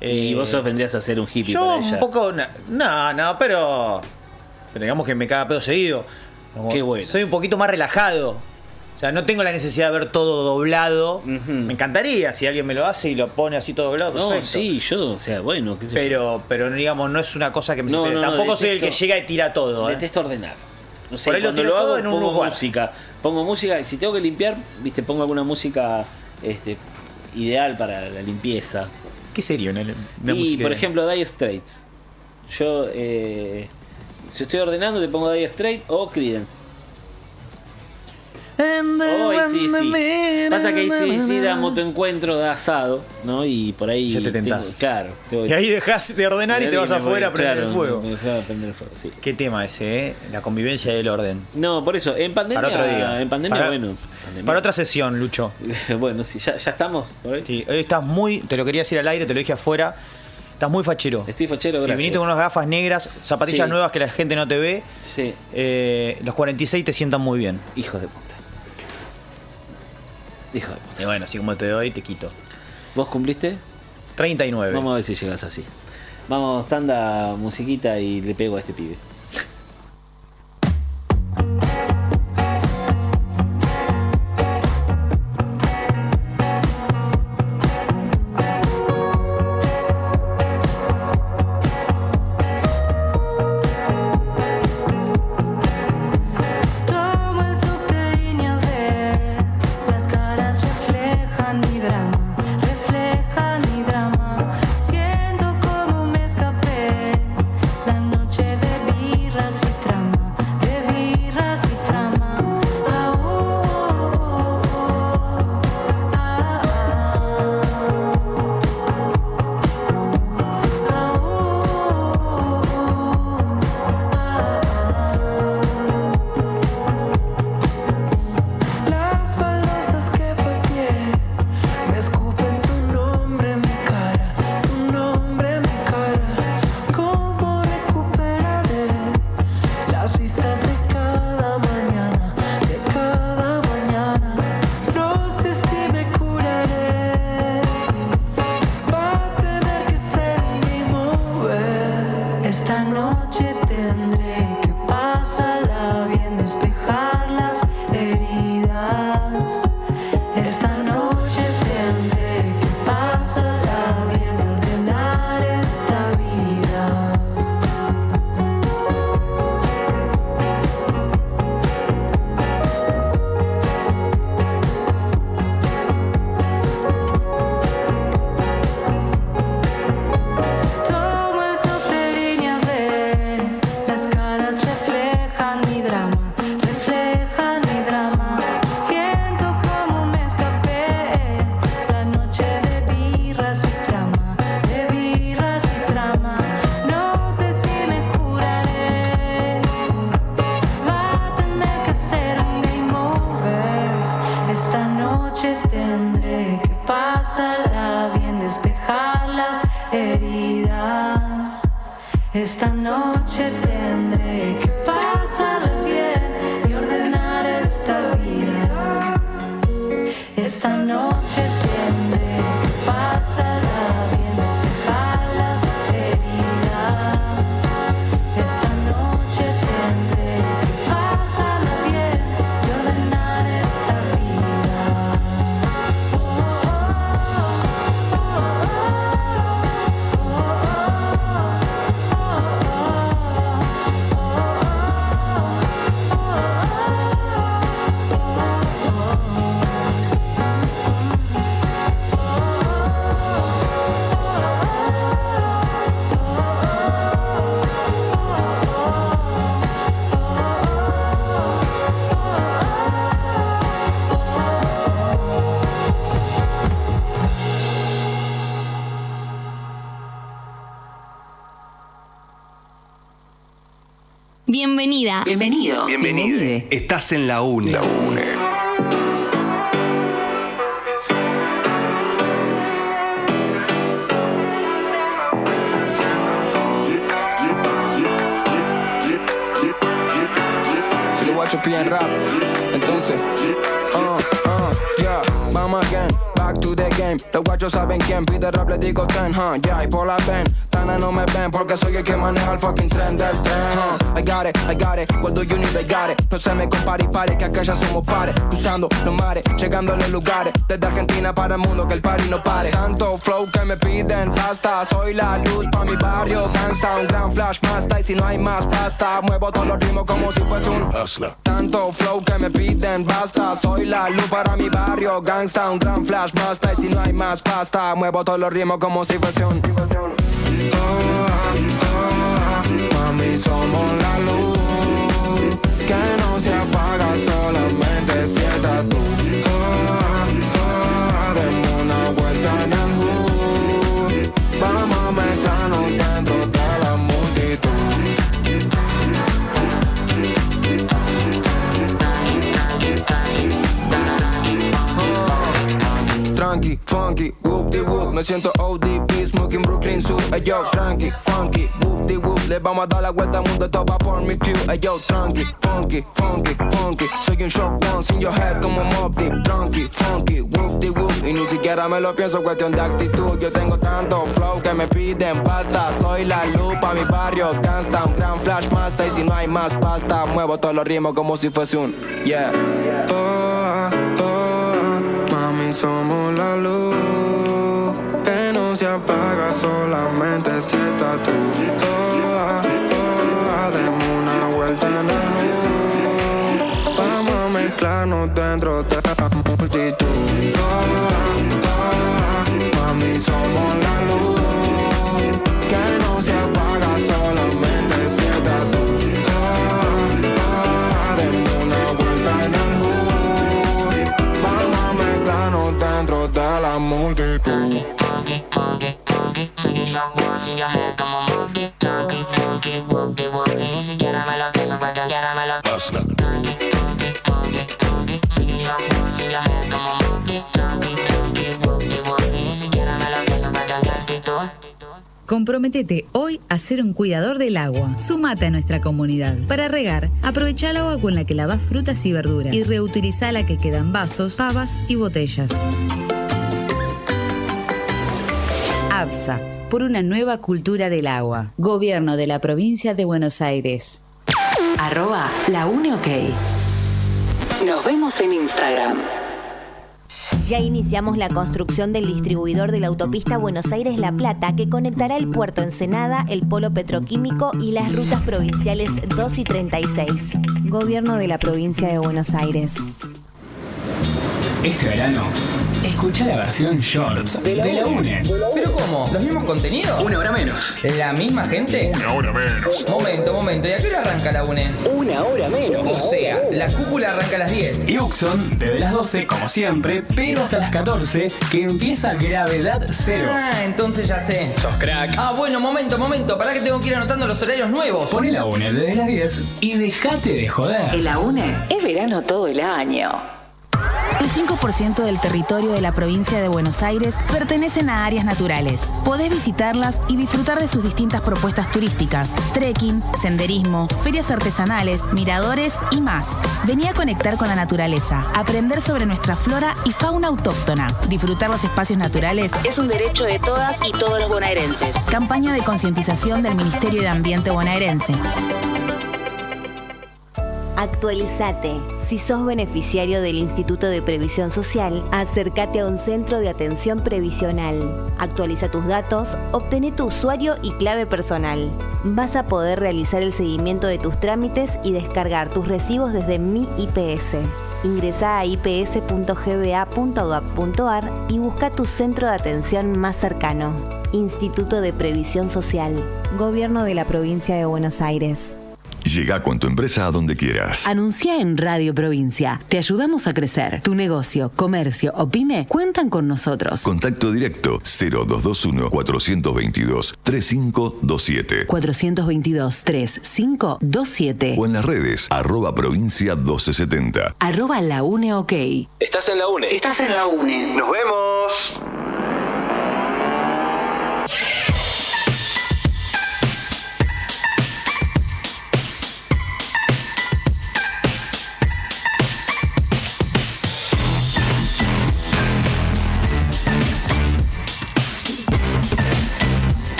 Y vos vendrías a ser un hippie Yo para un ella. poco. No, pero digamos que me caga pedo seguido. Como Qué bueno. Soy un poquito más relajado. O sea, no tengo la necesidad de ver todo doblado. Ujú. Me encantaría si alguien me lo hace y lo pone así todo doblado. No, Perfecto. sí, yo, o sea, bueno, qué sé yo. Pero digamos, no es una cosa que me No, supere. no, Tampoco soy el que detesto- llega y tira todo. Detesto ordenar. No sé, Por ahí lo cuando tiro lo todo hago en un pongo lugar. música. Pongo música y si tengo que limpiar, viste, pongo alguna música ideal para la limpieza. ¿Qué serio? Una Y música por de- ejemplo, Dire Straits. Yo, si estoy ordenando, te pongo Dire Straits o Creedence. Oh, ACDC. Pasa que ACDC da motoencuentro, da asado, ¿no? Y por ahí. Ya te tentás. Claro. Y ahí dejas de ordenar y te vas me voy, afuera a prender claro, el fuego. me fui a prender el fuego, sí. ¿Qué tema ese, La convivencia y el orden. No, por eso, en pandemia. Para otro día. En pandemia, Para- bueno. pandemia. Para otra sesión, Lucho. Bueno, sí, ya estamos. por ahí. Sí, hoy estás muy, te lo quería decir al aire, te lo dije afuera. Estás muy fachero. Estoy fachero, Si gracias. viniste con unas gafas negras, zapatillas Sí. nuevas que la gente no te ve, Sí, los 46 te sientan muy bien. hijo de puta. Hijo de puta. Y bueno, así como te doy, te quito. ¿Vos cumpliste? 39. Vamos a ver si llegas así. Vamos, tanda, musiquita y le pego a este pibe. Tomo el subte línea B. Las caras reflejan mi drama, reflejan mi drama. Siento Esta noche tendré que pasarla bien, despejar las heridas. Esta noche tendré que pasarla bien, ordenar esta vida. Tomo el sol de línea B, las caras reflejan mi drama, reflejan mi drama. Siento como me escapé, la noche de birras y trama, de birras y trama. No sé si me curaré, va a tener que ser un game over. Esta noche tendré que pasarla bien, despejar las heridas. Esta noche tendré que pasarla bien y ordenar esta vida. Esta noche tendré que pasarla bien, despejar las heridas. Esta noche tendré que pasarla bien y ordenar esta vida. Bienvenida. Bienvenido. Bienvenide. Estás en la UNE. La UNE. Si lo guacho piden rap, entonces, yeah, vamos again, back to the game. Los guachos saben quién pide rap, le digo ten, yeah, y por la ven, Tana no me ven porque soy el que maneja el fucking tren del tren, I got it, what do you need, I got it. No se me compare y pare, que acá ya somos pares, cruzando los mares, llegando a los lugares, desde Argentina para el mundo, que el party no pare. Tanto flow que me piden pasta, soy la luz pa' mi barrio, gangsta, un gran flash master, y si no hay más pasta, muevo todos los ritmos como si fuese un Hustler. tanto flow que me piden basta, soy la luz para mi barrio, gangsta, un gran flash master, y si no hay más pasta, muevo todos los ritmos como si fuese un mami, somos la luz que no se apaga, solamente si estás tú. Demos una vuelta en el hood, vamos a meternos dentro de la multitud. Tranqui, funky, whoop-de-whoop. Me siento ODB, smoking Brooklyn Zoo. Ey yo, tranqui, funky, whoop-de-whoop. Le vamos a dar la vuelta al mundo, esto va por mi crew. Ey yo, tranqui, funky, funky, funky. Soy un shock once in your head como Mobb Deep. Tranqui, funky, whoop-de-whoop. Y ni siquiera me lo pienso, cuestión de actitud. Yo tengo tanto flow que me piden basta. Soy la luz pa' mi barrio, gangsta, un gran flash master. Y si no hay más pasta, muevo todos los ritmos como si fuese un yeah. Mami, somos la luz que no se apaga, solamente si estás tú. Demos una vuelta en el hood, vamos a mezclarnos dentro de la multitud. Mami, somos la luz que no se apaga, solamente si estás tú. Demos una vuelta en el hood, vamos a mezclarnos dentro de la multitud. Hustler. Comprométete hoy a ser un cuidador del agua. Súmate a nuestra comunidad. Para regar, aprovecha el agua con la que lavas frutas y verduras y reutiliza la que queda en vasos, pavas y botellas. ABSA, por una nueva cultura del agua. Gobierno de la Provincia de Buenos Aires. @laUneOK. Nos vemos en Instagram. Ya iniciamos la construcción del distribuidor de la autopista Buenos Aires-La Plata que conectará el puerto Ensenada, el polo petroquímico y las rutas provinciales 2 y 36. Gobierno de la Provincia de Buenos Aires. Este verano, escucha la versión Shorts de la UNE. ¿Pero cómo? ¿Los mismos contenidos? 1 hora menos. ¿La misma gente? 1 hora menos. Momento. ¿Y a qué hora arranca la UNE? 1 hora menos. O sea, la cúpula arranca a las 10. Y Uxon, desde las 12, como siempre, pero hasta las 14, que empieza Gravedad Cero. Ah, entonces ya sé. Sos crack. Ah, bueno, momento. Pará que tengo que ir anotando los horarios nuevos. Poné la UNE desde las 10 y dejate de joder. En la UNE es verano todo el año. El 5% del territorio de la provincia de Buenos Aires pertenecen a áreas naturales. Podés visitarlas y disfrutar de sus distintas propuestas turísticas, trekking, senderismo, ferias artesanales, miradores y más. Vení a conectar con la naturaleza, aprender sobre nuestra flora y fauna autóctona. Disfrutar los espacios naturales es un derecho de todas y todos los bonaerenses. Campaña de concientización del Ministerio de Ambiente bonaerense. Actualizate. Si sos beneficiario del Instituto de Previsión Social, acércate a un centro de atención previsional. Actualiza tus datos, obtené tu usuario y clave personal. Vas a poder realizar el seguimiento de tus trámites y descargar tus recibos desde Mi IPS. Ingresá a ips.gba.gov.ar y busca tu centro de atención más cercano. Instituto de Previsión Social. Gobierno de la Provincia de Buenos Aires. Llega con tu empresa a donde quieras. Anuncia en Radio Provincia. Te ayudamos a crecer. Tu negocio, comercio o pyme cuentan con nosotros. Contacto directo 0221 422 3527. 422 3527. O en las redes @provincia 1270. @laUneOK. Estás en la UNE. Estás en la UNE. Nos vemos.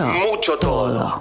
mucho. Mucho todo.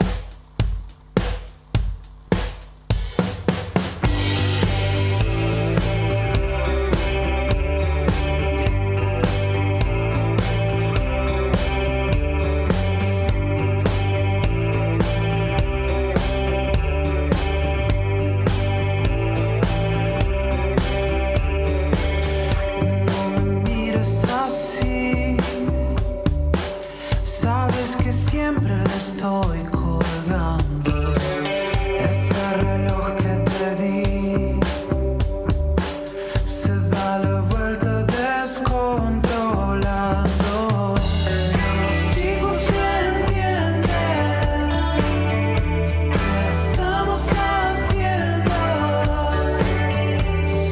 Sabes que siempre le estoy colgando ese reloj que te di. Se da la vuelta descontrolando. Los chicos no entienden qué estamos haciendo.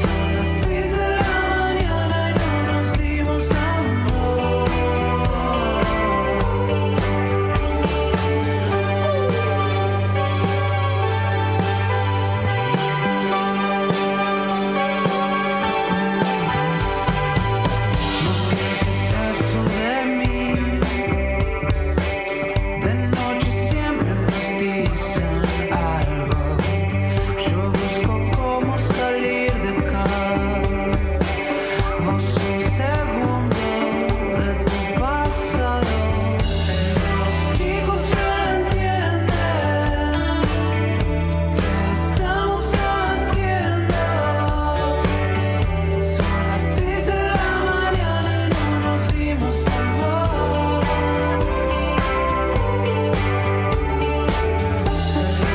Son las 6 de la mañana y no nos dimos amor. Eso de mí, de noche siempre nos dicen algo. Yo busco cómo salir de acá. Vos un segundo de tu pasado. Los chicos no entienden qué estamos haciendo. Son las 6 de la mañana y no nos dimos amor.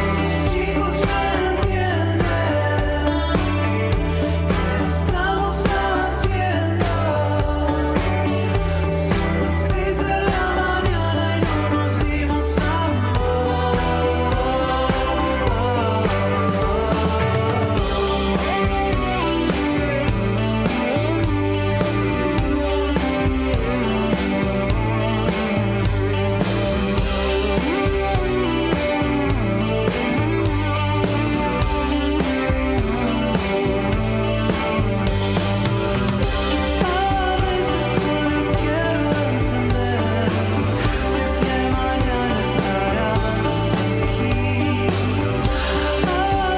Los chicos no entienden qué estamos haciendo. Son las 6 de la mañana y no nos dimos amor. A veces solo quiero entender si es que mañana estarás aquí. A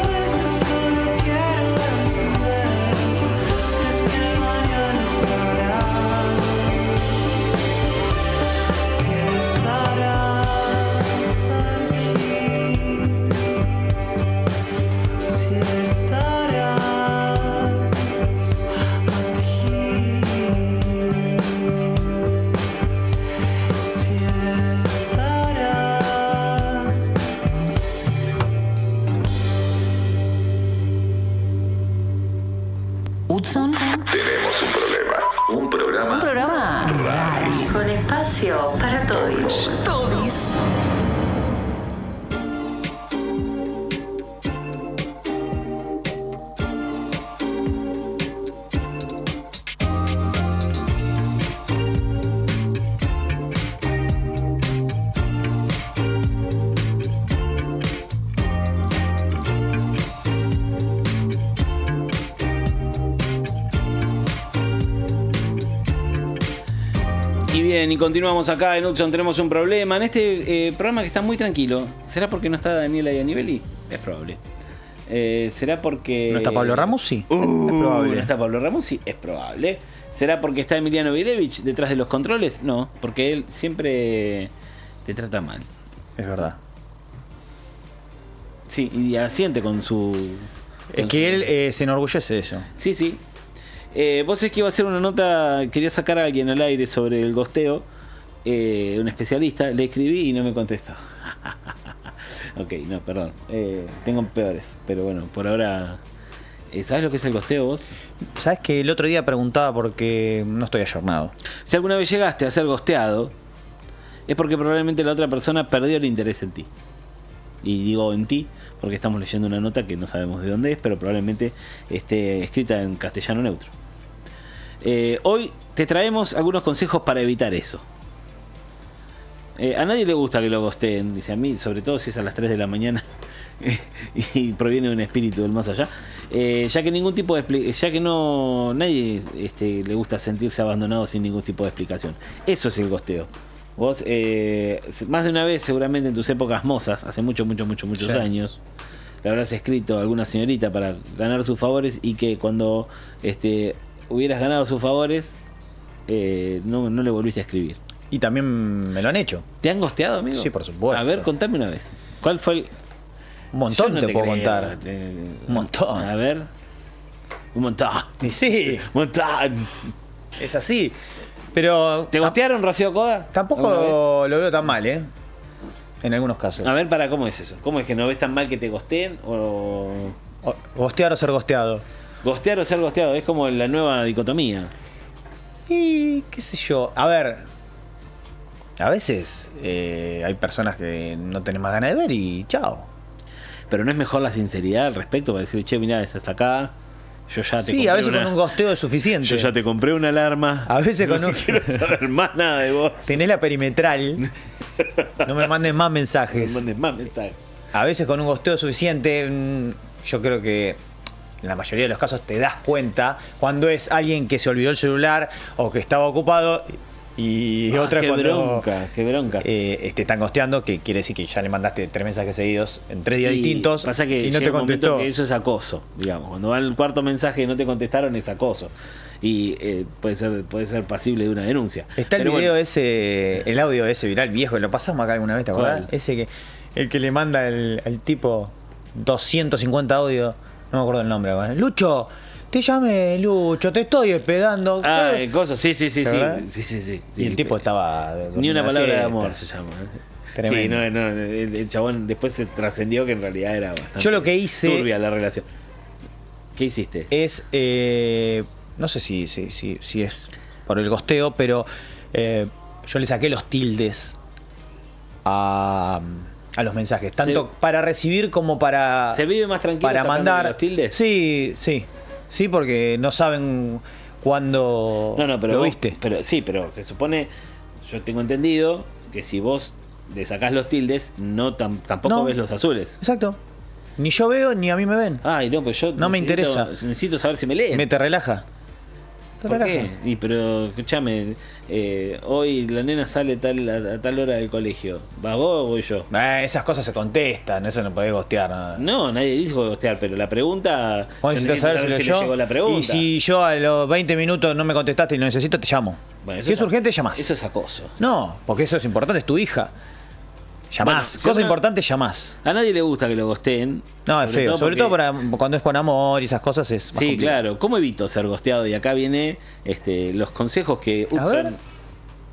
veces solo quiero entender si es que mañana estarás. Si estarás aquí. Si estarás Hudson. Tenemos un problema. Un programa. Un programa raro. Con espacio para todos. Todis. Y bien, y continuamos acá en Hudson, tenemos un problema. En este programa que está muy tranquilo. ¿Será porque no está Daniela Iannibelli? Es probable. ¿Será porque... ¿No está Pablo Ramos? Sí. Es probable. ¿No está Pablo Ramos? Sí, es probable. ¿Será porque está Emiliano Vilevich detrás de los controles? No, porque él siempre te trata mal. Es verdad. Sí, y asiente con su... Es que él se enorgullece de eso. Sí, sí. Vos es que iba a hacer una nota, quería sacar a alguien al aire sobre el gosteo, un especialista, le escribí y no me contestó. Ok, no, perdón. Tengo peores, pero bueno, por ahora... ¿Sabes lo que es el gosteo vos? Sabes que el otro día preguntaba porque no estoy ayornado. Si alguna vez llegaste a ser gosteado, es porque probablemente la otra persona perdió el interés en ti. Y digo en ti porque estamos leyendo una nota que no sabemos de dónde es, pero probablemente esté escrita en castellano neutro. Hoy te traemos algunos consejos para evitar eso. A nadie le gusta que lo gosteen, dice, a mí, sobre todo si es a las 3 de la mañana y proviene de un espíritu del más allá. Ya que ningún tipo de ya que no nadie le gusta sentirse abandonado sin ningún tipo de explicación. Eso es el gosteo. Vos, más de una vez, seguramente en tus épocas mozas, hace muchos Sí. años, le habrás escrito a alguna señorita para ganar sus favores y que cuando hubieras ganado sus favores, no le volviste a escribir. Y también me lo han hecho. ¿Te han gosteado, amigo? Sí, por supuesto. A ver, contame una vez. ¿Cuál fue el...? Un montón Yo no te puedo creo, contar. Un montón. A ver. Un montón. Y sí, Un montón. es así. Pero ¿Te gostearon, Rocío Coda? tampoco lo veo tan mal, ¿eh? En algunos casos. A ver, ¿cómo es eso? ¿Cómo es que no ves tan mal que te gosteen? O Gostear o ser gosteado. gostear o ser gosteado. Es como la nueva dicotomía. Y qué sé yo. A ver. A veces hay personas que no tenés más ganas de ver y chao. Pero no es mejor la sinceridad al respecto para decir, che, mirá, hasta acá. Yo ya te Sí, compré a veces una- con un gosteo es suficiente. Yo ya te compré una alarma. A veces con no un... quiero saber más nada de vos. Tenés la perimetral. No me mandes más mensajes. No mandes más mensajes. A veces con un gosteo es suficiente. Yo creo que en la mayoría de los casos te das cuenta cuando es alguien que se olvidó el celular o que estaba ocupado y otra qué cuando bronca, qué bronca. te están gosteando, que quiere decir que ya le mandaste 3 mensajes seguidos en 3 días Y distintos pasa que y no llega te un momento contestó. que eso es acoso, digamos. Cuando va el cuarto mensaje y no te contestaron es acoso. Y puede ser pasible de una denuncia. Está el Pero video bueno, ese, el audio ese viral viejo, lo pasamos acá alguna vez, ¿te acordás? ¿Cuál? Ese que el que le manda el tipo 250 audios, no me acuerdo el nombre, ¿verdad? Lucho, te llamé, Lucho, te estoy esperando. el coso, sí. ¿Te acordás? Sí. Y el tipo estaba Ni una palabra de siesta. amor se llama. Tremendo. Sí, no, el chabón después se trascendió que en realidad era bastante Yo lo que hice turbia la relación. ¿Qué hiciste? es, no sé si es por el gosteo, pero yo le saqué los tildes a los mensajes, tanto para recibir como para ¿Se vive más tranquilo para sacándole mandar los tildes? Sí, porque no saben cuándo No, pero lo vos- viste. Pero se supone, yo tengo entendido que si vos le sacás los tildes, tampoco No. ves los azules. Exacto. Ni yo veo ni a mí me ven. Ay, no, pues yo No me interesa. Necesito saber si me leen. Me te relaja. Te ¿Por relaja. qué? Pero escúchame, hoy la nena sale a tal hora del colegio. ¿Vas vos o voy yo? Esas cosas se contestan, eso no podés gostear nada. No, nadie dijo gostear, pero la pregunta. Vos yo necesitas saber si le leyó. llegó la pregunta. Y si yo a los 20 minutos no me contestaste y lo necesito, te llamo. Bueno, Si es eso urgente, llamás. Eso es acoso. No, porque eso es importante, es tu hija. Llamás. Bueno, si Cosa una- importante, llamás. A nadie le gusta que lo gosteen. No, es feo. Sobre todo porque- cuando es con amor y esas cosas es más Sí, complicado. claro. ¿Cómo evito ser gosteado? Y acá viene los consejos que A ver. Hudson.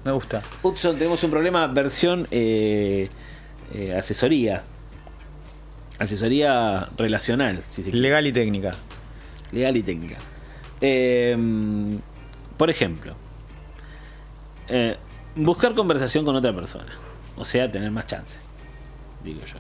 Me gusta. Hudson, tenemos un problema, versión asesoría. Asesoría relacional, si se quiere. Legal y técnica. Legal y técnica. Por ejemplo, buscar conversación con otra persona. O sea, tener más chances, digo yo.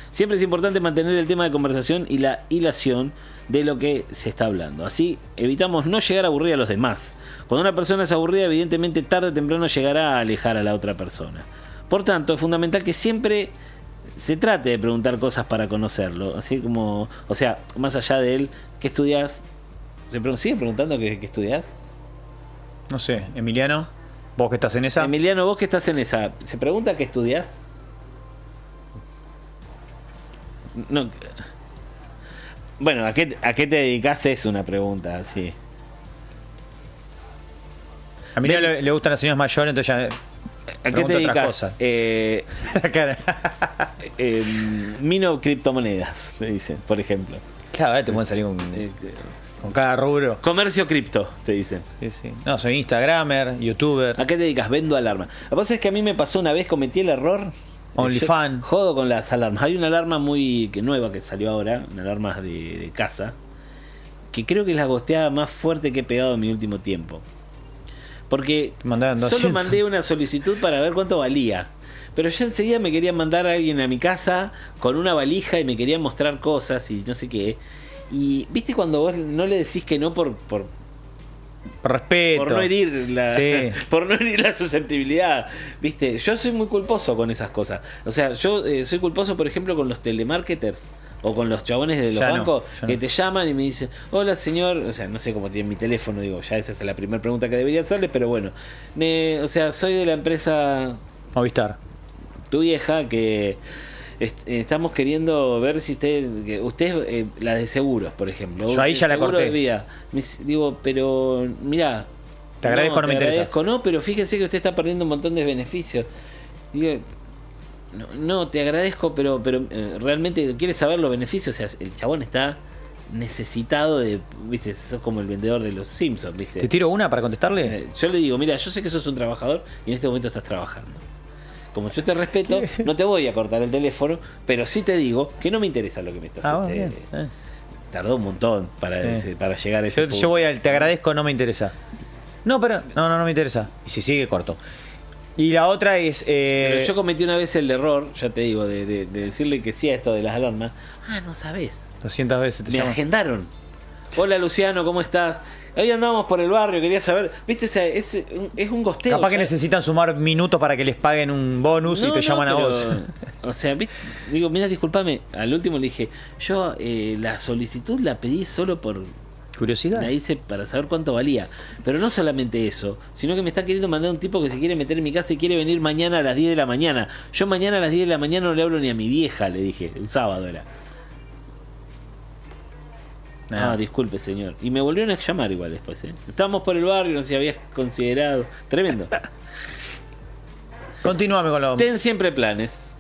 Siempre es importante mantener el tema de conversación y la hilación de lo que se está hablando. Así evitamos no llegar a aburrir a los demás. Cuando una persona es aburrida, evidentemente tarde o temprano llegará a alejar a la otra persona. Por tanto, es fundamental que siempre se trate de preguntar cosas para conocerlo. Así como, o sea, más allá de él, ¿qué estudias? ¿Sigue preguntando qué estudias? No sé, Emiliano, vos que estás en esa. Emiliano, vos que estás en esa, ¿se pregunta qué estudias? No. Bueno, ¿a qué te dedicas? Es una pregunta, sí. A Emiliano le gustan las señoras mayores, entonces ya. ¿A qué te dedicas? La cara. Mino criptomonedas, te dicen, por ejemplo. Claro, ahora te pueden salir con cada rubro. Comercio cripto, te dicen. Sí. No, soy Instagramer, YouTuber. ¿A qué te dedicas? Vendo alarma. Lo que pasa es que a mí me pasó una vez, cometí el error. OnlyFans. Yo jodo con las alarmas. Hay una alarma muy nueva que salió ahora, una alarma de casa, que creo que es la gosteada más fuerte que he pegado en mi último tiempo. Porque solo mandé una solicitud para ver cuánto valía. Pero ya enseguida me querían mandar a alguien a mi casa con una valija y me querían mostrar cosas y no sé qué. Y viste cuando vos no le decís que no por respeto. Por no herir Sí. por no herir la susceptibilidad. Viste, yo soy muy culposo con esas cosas. O sea, yo soy culposo, por ejemplo, con los telemarketers. o con los chabones de los Ya no, bancos ya que no. te llaman y me dicen, hola señor, o sea, no sé cómo tienen mi teléfono, digo, ya esa es la primera pregunta que debería hacerles, pero bueno, o sea, soy de la empresa Movistar. Tu Vieja, que estamos queriendo ver si usted la de seguros, por ejemplo. Yo ahí ya la seguro corté. de vida. Digo, pero mira, Te agradezco, no me interesa. agradezco, no, pero fíjese que usted está perdiendo un montón de beneficios. Digo, no, te agradezco, pero realmente quieres saber los beneficios. O sea, el chabón está necesitado de, viste, sos como el vendedor de los Simpsons, viste. ¿Te tiro una para contestarle? Yo le digo, mira, yo sé que sos un trabajador y en este momento estás trabajando. Como yo te respeto, no te voy a cortar el teléfono, pero sí te digo que no me interesa lo que me estás bien. Tardó un montón para llegar a ese punto. Yo voy al te agradezco, no me interesa. No, pero no me interesa. Y si sigue, corto. Y la otra es... Pero yo cometí una vez el error, ya te digo, de decirle que sí a esto de las alarmas. Ah, no sabés. 200 veces te Me llaman. agendaron. Hola Luciano, ¿cómo estás? Hoy andábamos por el barrio, quería saber. ¿Viste? O sea, es un gosteo. Capaz que ya. necesitan sumar minutos para que les paguen un bonus y te llaman a pero, vos. O sea, ¿viste? Digo, mira, discúlpame. Al último le dije, yo la solicitud la pedí solo por curiosidad. La hice para saber cuánto valía. Pero no solamente eso, sino que me está queriendo mandar un tipo que se quiere meter en mi casa y quiere venir mañana a las 10 de la mañana. Yo mañana a las 10 de la mañana no le hablo ni a mi vieja, le dije. Un sábado era. Ah, disculpe, señor. Y me volvieron a llamar igual después, ¿eh? Estábamos por el barrio, no sé si habías considerado. Tremendo. Continuame con lo... Ten siempre planes.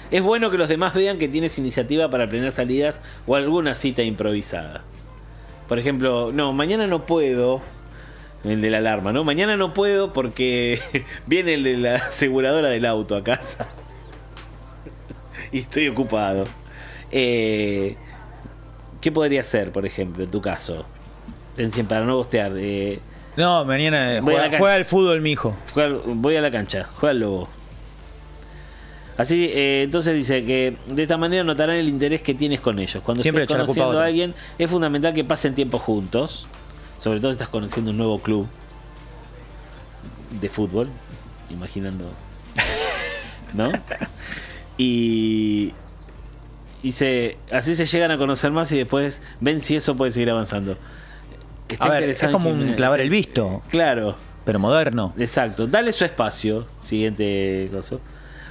Es bueno que los demás vean que tienes iniciativa para planear salidas o alguna cita improvisada. Por ejemplo, no, mañana no puedo. El de la alarma, ¿no? Mañana no puedo porque viene el de la aseguradora del auto a casa. Y estoy ocupado. ¿Qué podría ser, por ejemplo, en tu caso? Ten siempre para no gostear. No, mañana juega al fútbol mi hijo. Voy a la cancha, juega al Lobo. Así, entonces dice que de esta manera notarán el interés que tienes con ellos. Cuando Siempre estés echa la culpa a conociendo otro. a alguien, es fundamental que pasen tiempo juntos. Sobre todo si estás conociendo un nuevo club de fútbol. Imaginando. ¿No? Así se llegan a conocer más y después ven si eso puede seguir avanzando. Está A ver, es como un interesante. clavar el visto. Claro. Pero moderno. Exacto. Dale su espacio. Siguiente cosa.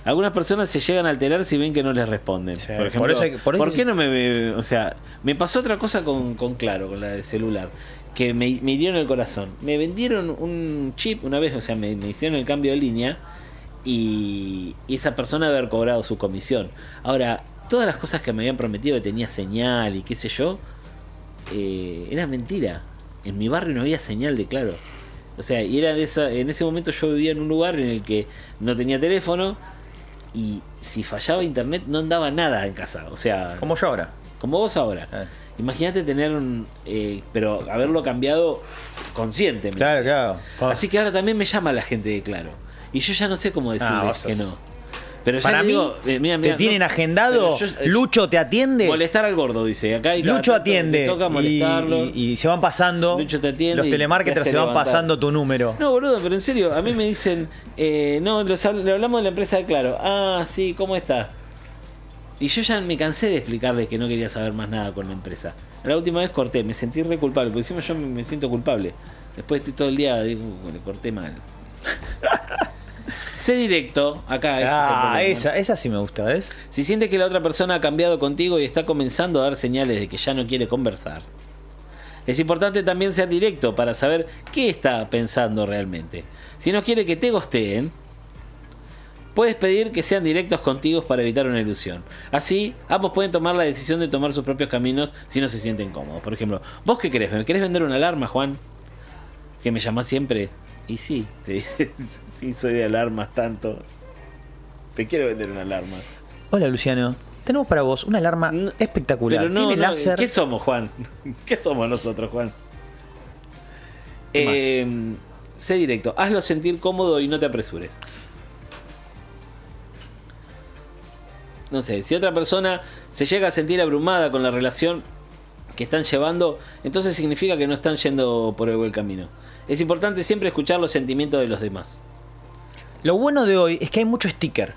Algunas personas se llegan a alterar si ven que no les responden. Sí, Por ejemplo, por eso qué no o sea, me pasó otra cosa con Claro, con la de celular, que me hirió en el corazón. Me vendieron un chip una vez, o sea, me hicieron el cambio de línea y esa persona haber cobrado su comisión. Ahora, todas las cosas que me habían prometido que tenía señal y qué sé yo, era mentira. En mi barrio no había señal de Claro. O sea, y era en ese momento yo vivía en un lugar en el que no tenía teléfono y si fallaba internet no andaba nada en casa. O sea, como yo ahora. Como vos ahora. Imagínate tener pero haberlo cambiado conscientemente. Claro. Así que ahora también me llama la gente de Claro. Y yo ya no sé cómo decirles que no. Pero ya para le mí, digo, mira, te tienen agendado. Lucho te atiende. Molestar al gordo, dice. Acá Lucho atiende. Me toca molestarlo. Y se van pasando. Lucho te atiende. Los telemarketers se van pasando tu número. No, boludo, pero en serio, a mí me dicen, no, le hablamos de la empresa de Claro. Ah, sí, ¿cómo está? Y yo ya me cansé de explicarles que no quería saber más nada con la empresa. La última vez corté, me sentí re culpable, porque encima yo me siento culpable. Después estoy todo el día, digo, le corté mal. Sé directo, acá. Esa sí me gusta, ¿ves? Si sientes que la otra persona ha cambiado contigo y está comenzando a dar señales de que ya no quiere conversar, es importante también ser directo para saber qué está pensando realmente. Si no quiere que te gosteen, puedes pedir que sean directos contigo para evitar una ilusión. Así, ambos pueden tomar la decisión de tomar sus propios caminos si no se sienten cómodos. Por ejemplo, ¿vos qué querés? ¿Me querés vender una alarma, Juan? ¿Que me llamás siempre? Y sí, te dice, sí, soy de alarmas tanto. Te quiero vender una alarma. Hola, Luciano. Tenemos para vos una alarma espectacular. Pero no, Tiene láser. ¿Qué somos, Juan? ¿Qué somos nosotros, Juan? Sé directo. Hazlo sentir cómodo y no te apresures. No sé, si otra persona se llega a sentir abrumada con la relación que están llevando, entonces significa que no están yendo por el buen camino. Es importante siempre escuchar los sentimientos de los demás. Lo bueno de hoy es que hay mucho sticker.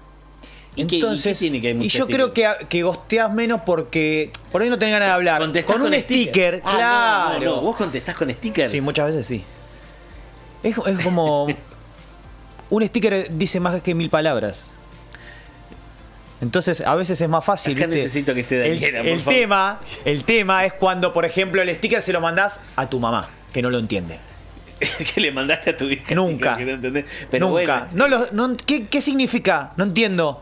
Entonces, ¿qué tiene que hay mucho yo sticker? creo que gosteás menos porque por ahí no tenés ganas de hablar. ¿Contestás Con un sticker, claro. No, vos contestás con stickers. Sí, muchas veces sí. Es como... un sticker dice más que 1000 palabras. Entonces, a veces es más fácil. Acá ¿viste? necesito que esté Daniela, por favor. El tema es cuando, por ejemplo, el sticker se lo mandás a tu mamá, que no lo entiende. Que le mandaste a tu hija. Nunca. Que no entendés. Pero Nunca. Bueno, ¿Qué significa? No entiendo.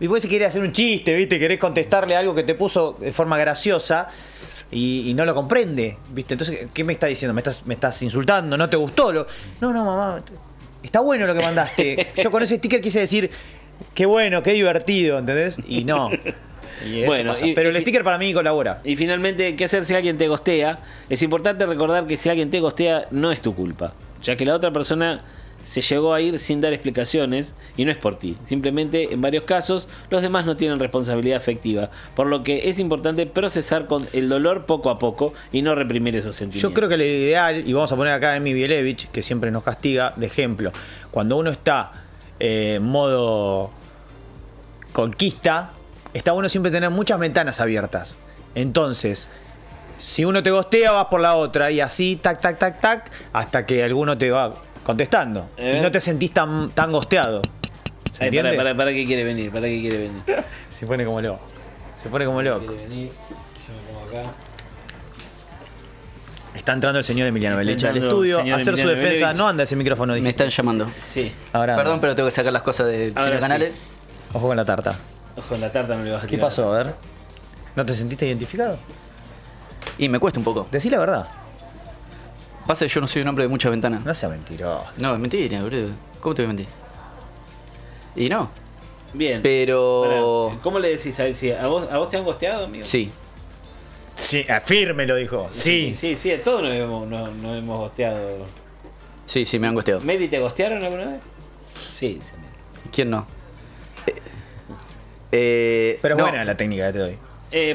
Y vos si querés hacer un chiste, ¿viste? Querés contestarle algo que te puso de forma graciosa y no lo comprende, ¿viste? Entonces, ¿qué me está diciendo? ¿Me estás insultando? ¿No te gustó? No, mamá. Está bueno lo que mandaste. Yo con ese sticker quise decir, qué bueno, qué divertido, ¿entendés? Y no. Y eso bueno, pasa. Pero el sticker para mí colabora. Y finalmente, ¿qué hacer si alguien te gostea? Es importante recordar que si alguien te gostea, no es tu culpa, ya que la otra persona se llegó a ir sin dar explicaciones y no es por ti. Simplemente, en varios casos, los demás no tienen responsabilidad afectiva, por lo que es importante procesar con el dolor poco a poco y no reprimir esos sentimientos. Yo creo que lo ideal, y vamos a poner acá a Emi Bielevich, que siempre nos castiga, de ejemplo, cuando uno está en modo conquista, está bueno siempre tener muchas ventanas abiertas. Entonces, si uno te gostea, vas por la otra y así, tac, hasta que alguno te va contestando. Y no te sentís tan gosteado. ¿Se entiende? ¿Para qué quiere venir? Se pone como loco. Quiere venir. Yo me pongo acá. Está entrando el señor Emiliano Belich al estudio a hacer su defensa. Belevich. No anda ese micrófono. Me están llamando. Sí. Ahora Perdón, anda. pero tengo que sacar las cosas de Ahora Cine Canales. sí. Ojo con la tarta. Ojo, en la tarta no le vas a ¿Qué tirar. pasó? A ver. ¿No te sentiste identificado? Y me cuesta un poco. Decí la verdad. Pasa que yo no soy un hombre de muchas ventanas. No sea mentiroso. No, es mentira, boludo. ¿Cómo te voy a mentir? Y no. Bien. Pero... Pará, ¿cómo le decís a él? ¿A vos te han gosteado, amigo? Sí. Sí, firme lo dijo. Sí. Sí, a todos nos hemos gosteado. Sí, me han gosteado. ¿Medi te gostearon alguna vez? Sí, dice Medi. ¿Quién no? Pero es no. buena la técnica que te doy.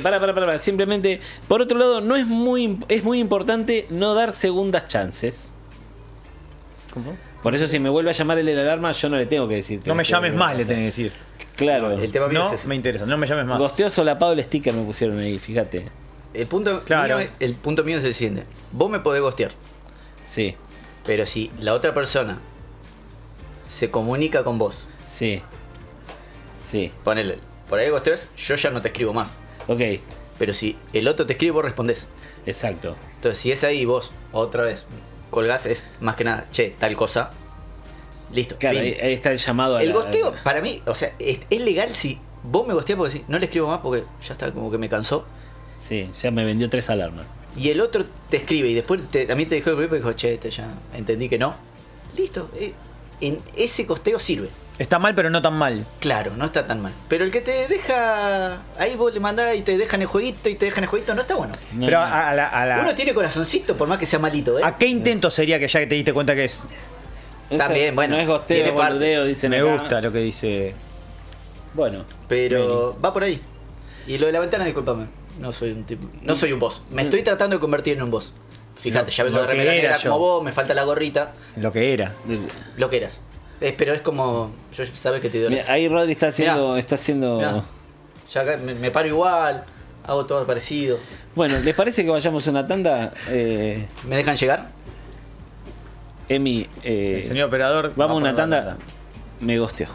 Para. Simplemente, por otro lado, es muy importante no dar segundas chances. ¿Cómo? Por eso, si me vuelve a llamar el de la alarma, yo no le tengo que decir. No me llames más, le tenés que decir. Claro. El tema mío No es ese. me interesa, no me llames más. Gosteo solapado el sticker me pusieron ahí, fíjate. El punto mío es el siguiente. Vos me podés gostear. Sí. Pero si la otra persona se comunica con vos. Sí. Ponele. Por ahí gosteos, yo ya no te escribo más. Ok. Pero si el otro te escribe, vos respondés. Exacto. Entonces, si es ahí y vos, otra vez, colgás, es más que nada, che, tal cosa. Listo. Claro, fin. ahí está el llamado a El gosteo, para mí, o sea, es legal si vos me gosteás porque sí, no le escribo más porque ya está, como que me cansó. Sí, ya me vendió 3 alarmas. Y el otro te escribe y después a mí te dejó de escribir porque dijo, che, ya entendí que no. Listo. En ese costeo sirve. Está mal, pero no tan mal. Claro, no está tan mal. Pero el que te deja. Ahí vos le mandás y te dejan el jueguito no está bueno. No, Pero no. a la... Uno tiene corazoncito, por más que sea malito, ¿eh? ¿A qué intento sería que ya que te diste cuenta que es? También, bueno. No es gosteo, tiene es parte. boludeo, dicen Me acá. gusta lo que dice. Bueno. Pero va por ahí. Y lo de la ventana, discúlpame. No soy un tipo. No soy un boss. Me estoy tratando de convertir en un boss. Fíjate, ya vengo Lo de que remera era negra yo. como vos, me falta la gorrita. Lo que era. Lo que eras. Pero es como. Yo sabes que te doy. Mira, ahí Rodri está haciendo. Mirá. Ya acá me paro igual. Hago todo parecido. Bueno, ¿les parece que vayamos a una tanda? ¿Me dejan llegar? Emi, El señor operador. vamos a una por tanda. Me gosteó.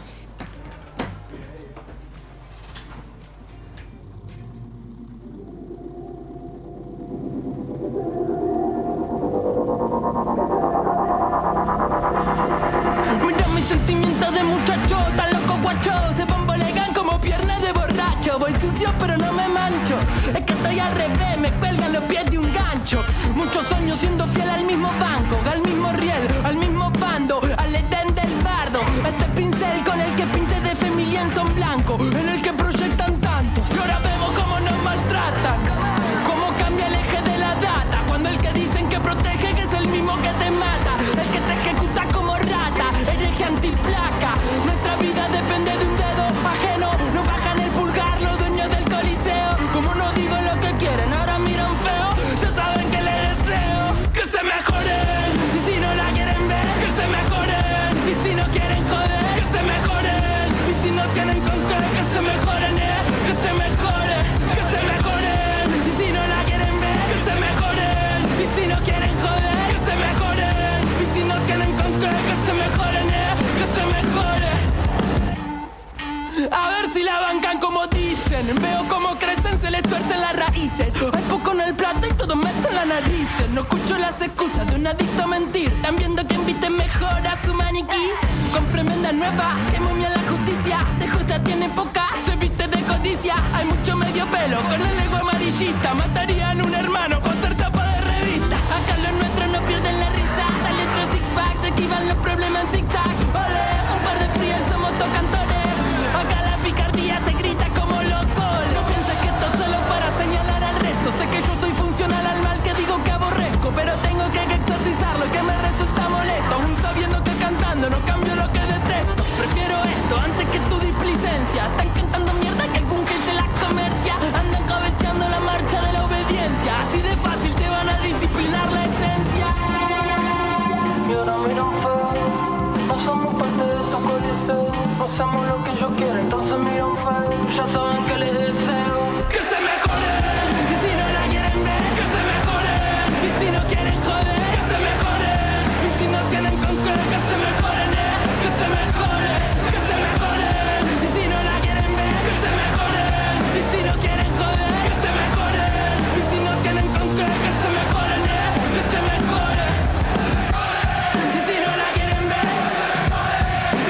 Mira mis sentimientos de muchacho, tan loco guacho, se bambolean como piernas de borracho. Voy sucio pero no me mancho, es que estoy al revés, me cuelgan los pies de un gancho. Muchos años siendo fiel al mismo banco, al mismo riel, al mismo bando, al edén del bardo. Este pincel con el que pinté de fe mi lienzo en blanco, en el que proyectan tantos. Y ahora vemos cómo nos maltratan, cómo cambia el eje de la data, cuando el que dicen que protege que es el mismo que te mata, el que te ejecuta como rata, hereje antiplaca. Nuestra vida depende de un dedo ajeno, nos bajan el pulgar los dueños del coliseo. Como no digo lo que quieren, ahora miran feo, ya saben que les deseo que se mejore. si la bancan como dicen. Veo cómo crecen, se les tuercen las raíces. Hay poco en el plato y todo meten las narices. No escucho las excusas de un adicto a mentir. Están viendo quién viste mejor a su maniquí. Con tremenda nueva, que muy bien la justicia. De justa tiene poca, se viste de codicia. Hay mucho medio pelo, con el ego amarillista. Matarían un hermano por ser tapa de revista. Acá los nuestros no pierden la risa. Sale otro six pack, se esquivan los problemas en zigzag. Ole, un par de frías somos tocantores. Acá la picardía se grita como loco. No pienses que esto es solo para señalar al resto. Sé que yo soy funcional al mal que digo que aborrezco, pero tengo que exorcizarlo que me resulta molesto. Aún sabiendo que cantando no cambio lo que detesto. Prefiero esto antes que tu displicencia. Están cantando mierda que algún que se la comercia. Andan cabeceando la marcha de la obediencia. Así de fácil te van a disciplinar la esencia. Y ahora miran feo, no somos parte de tu coliseo. No hacemos lo que ellos quieren, entonces miran feo. Ya saben que les deseo que se mejoren. Y si no la quieren ver, que se mejoren. Y si no quieren joder, que se mejoren. Y si no tienen con qué, que se mejoren, que se mejoren, que se mejoren. Y si no la quieren ver, que se mejoren. Y si no quieren joder, que se mejoren. Y si no tienen con qué, que se mejoren, que se mejoren. Y si no la quieren ver,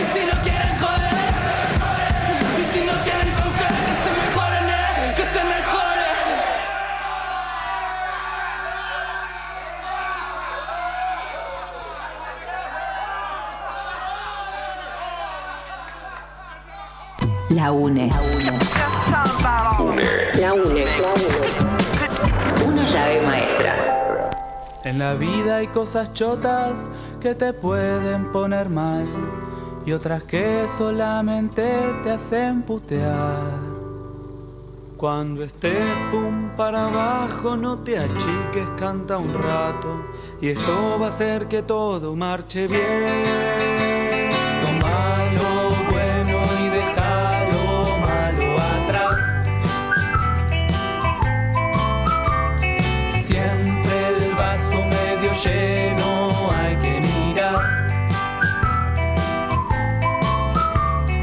y si no quieren joder, y si no tienen con qué, que se mejoren, que se mejoren. La UNE. La UNE. Una llave maestra. En la vida hay cosas chotas que te pueden poner mal y otras que solamente te hacen putear. Cuando estés pum para abajo no te achiques, canta un rato y eso va a hacer que todo marche bien. Toma lo bueno y deja lo malo atrás. Siempre el vaso medio lleno hay que mirar.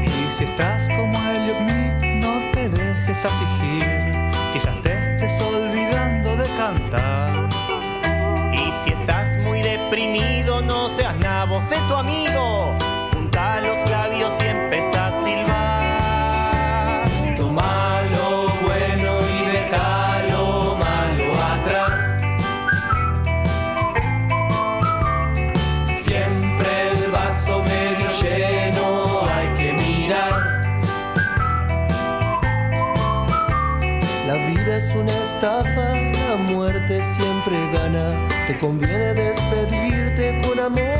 Y si estás como Elliot Smith, no te dejes afligir. Quizás te estés olvidando de cantar. Y si estás muy deprimido, no seas nabo, sé tu amigo. Junta los labios y empieza a silbar. Toma lo bueno y deja lo malo atrás. Siempre el vaso medio lleno hay que mirar. La vida es una estafa, la muerte siempre gana. Te conviene despedirte con amor.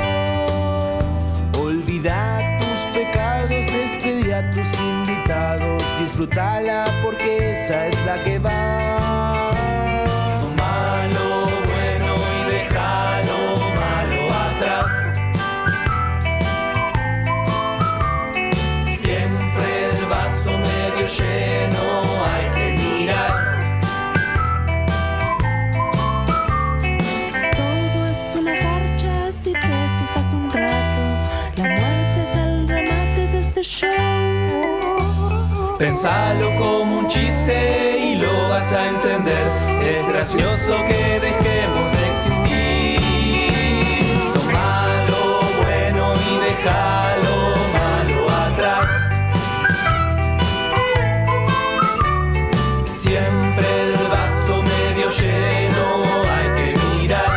Olvida tus pecados, despedí a tus invitados. Disfrútala porque esa es la que va. Toma lo bueno y deja lo malo atrás. Siempre el vaso medio lleno hay que mirar. todo es una garcha si te fijas un rato. La muerte es el remate de este show. Pensalo como un chiste y lo vas a entender. Es gracioso que dejemos de existir. Toma lo bueno y deja lo malo atrás. Siempre el vaso medio lleno hay que mirar.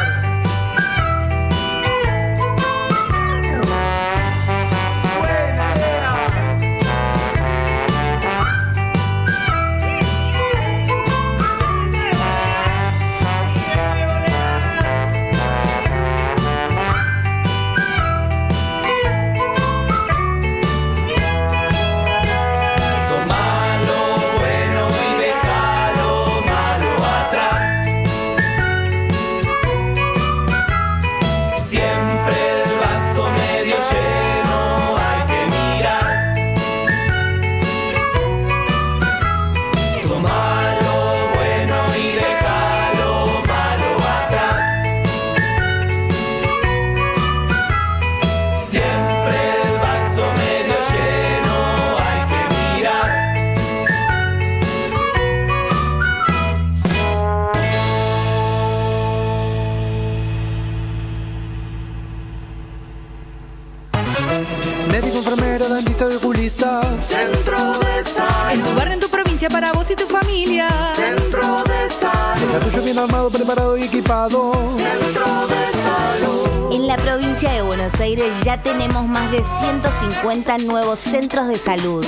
Médico, enfermera, dentista y oculista. Centro de Salud. En tu barrio, en tu provincia, para vos y tu familia. Centro de Salud. Ya tuyo bien armado, preparado y equipado. Centro de Salud. En la provincia de Buenos Aires ya tenemos más de 150 nuevos centros de salud.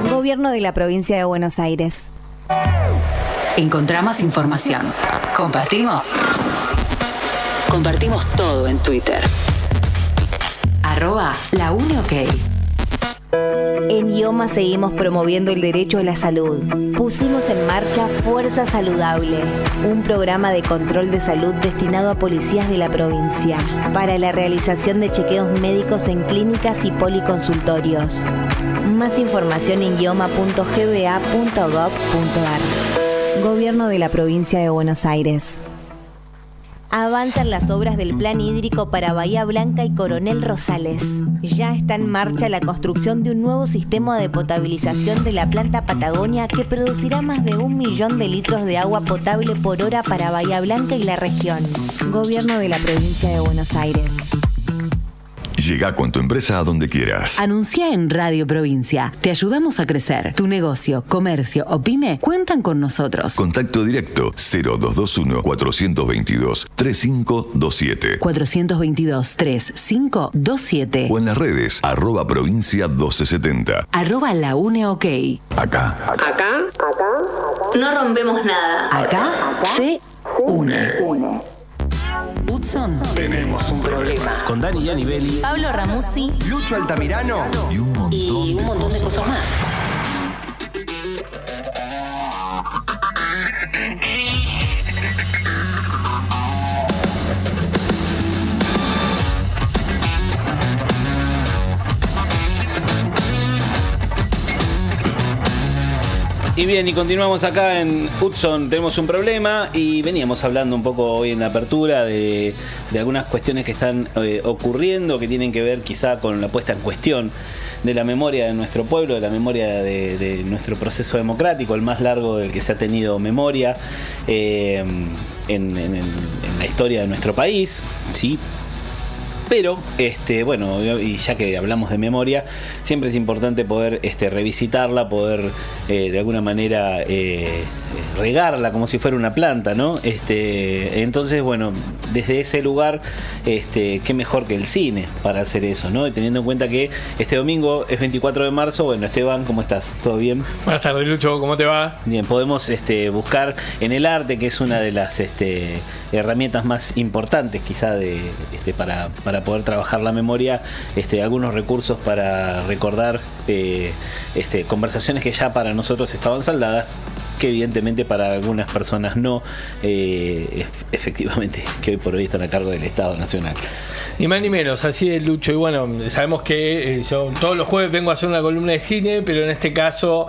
Gobierno de la provincia de Buenos Aires. Encontramos información. Compartimos todo en Twitter. @launiok. En IOMA seguimos promoviendo el derecho a la salud. Pusimos en marcha Fuerza Saludable, un programa de control de salud destinado a policías de la provincia para la realización de chequeos médicos en clínicas y policonsultorios. Más información en ioma.gba.gov.ar. Gobierno de la provincia de Buenos Aires. Avanzan las obras del Plan Hídrico para Bahía Blanca y Coronel Rosales. Ya está en marcha la construcción de un nuevo sistema de potabilización de la planta Patagonia que producirá más de 1 millón de litros de agua potable por hora para Bahía Blanca y la región. Gobierno de la provincia de Buenos Aires. Llega con tu empresa a donde quieras. Anuncia en Radio Provincia. Te ayudamos a crecer. Tu negocio, comercio o pyme cuentan con nosotros. Contacto directo 0221-422-3527. 422-3527. O en las redes @provincia 1270. @launiok. Acá. No rompemos nada. Acá se une. Hudson. Tenemos un problema. Con Dani Gianibelli, Pablo Ramuzzi Lucho Altamirano. Y un montón de cosas más. Y bien, y continuamos acá en Hudson, tenemos un problema y veníamos hablando un poco hoy en la apertura de algunas cuestiones que están ocurriendo, que tienen que ver quizá con la puesta en cuestión de la memoria de nuestro pueblo, de la memoria de nuestro proceso democrático, el más largo del que se ha tenido memoria en la historia de nuestro país, ¿sí? Pero, bueno, y ya que hablamos de memoria, siempre es importante poder revisitarla, poder de alguna manera regarla como si fuera una planta, ¿no? Entonces, bueno, desde ese lugar, qué mejor que el cine para hacer eso, ¿no? Y teniendo en cuenta que este domingo es 24 de marzo, bueno, Esteban, ¿cómo estás? ¿Todo bien? Buenas tardes, Lucho, ¿cómo te va? Bien, podemos buscar en el arte, que es una de las herramientas más importantes quizá para poder trabajar la memoria, algunos recursos para recordar conversaciones que ya para nosotros estaban saldadas, que evidentemente para algunas personas no, efectivamente, que hoy por hoy están a cargo del Estado Nacional. Ni más ni menos, así es, Lucho. Y bueno, sabemos que yo todos los jueves vengo a hacer una columna de cine, pero en este caso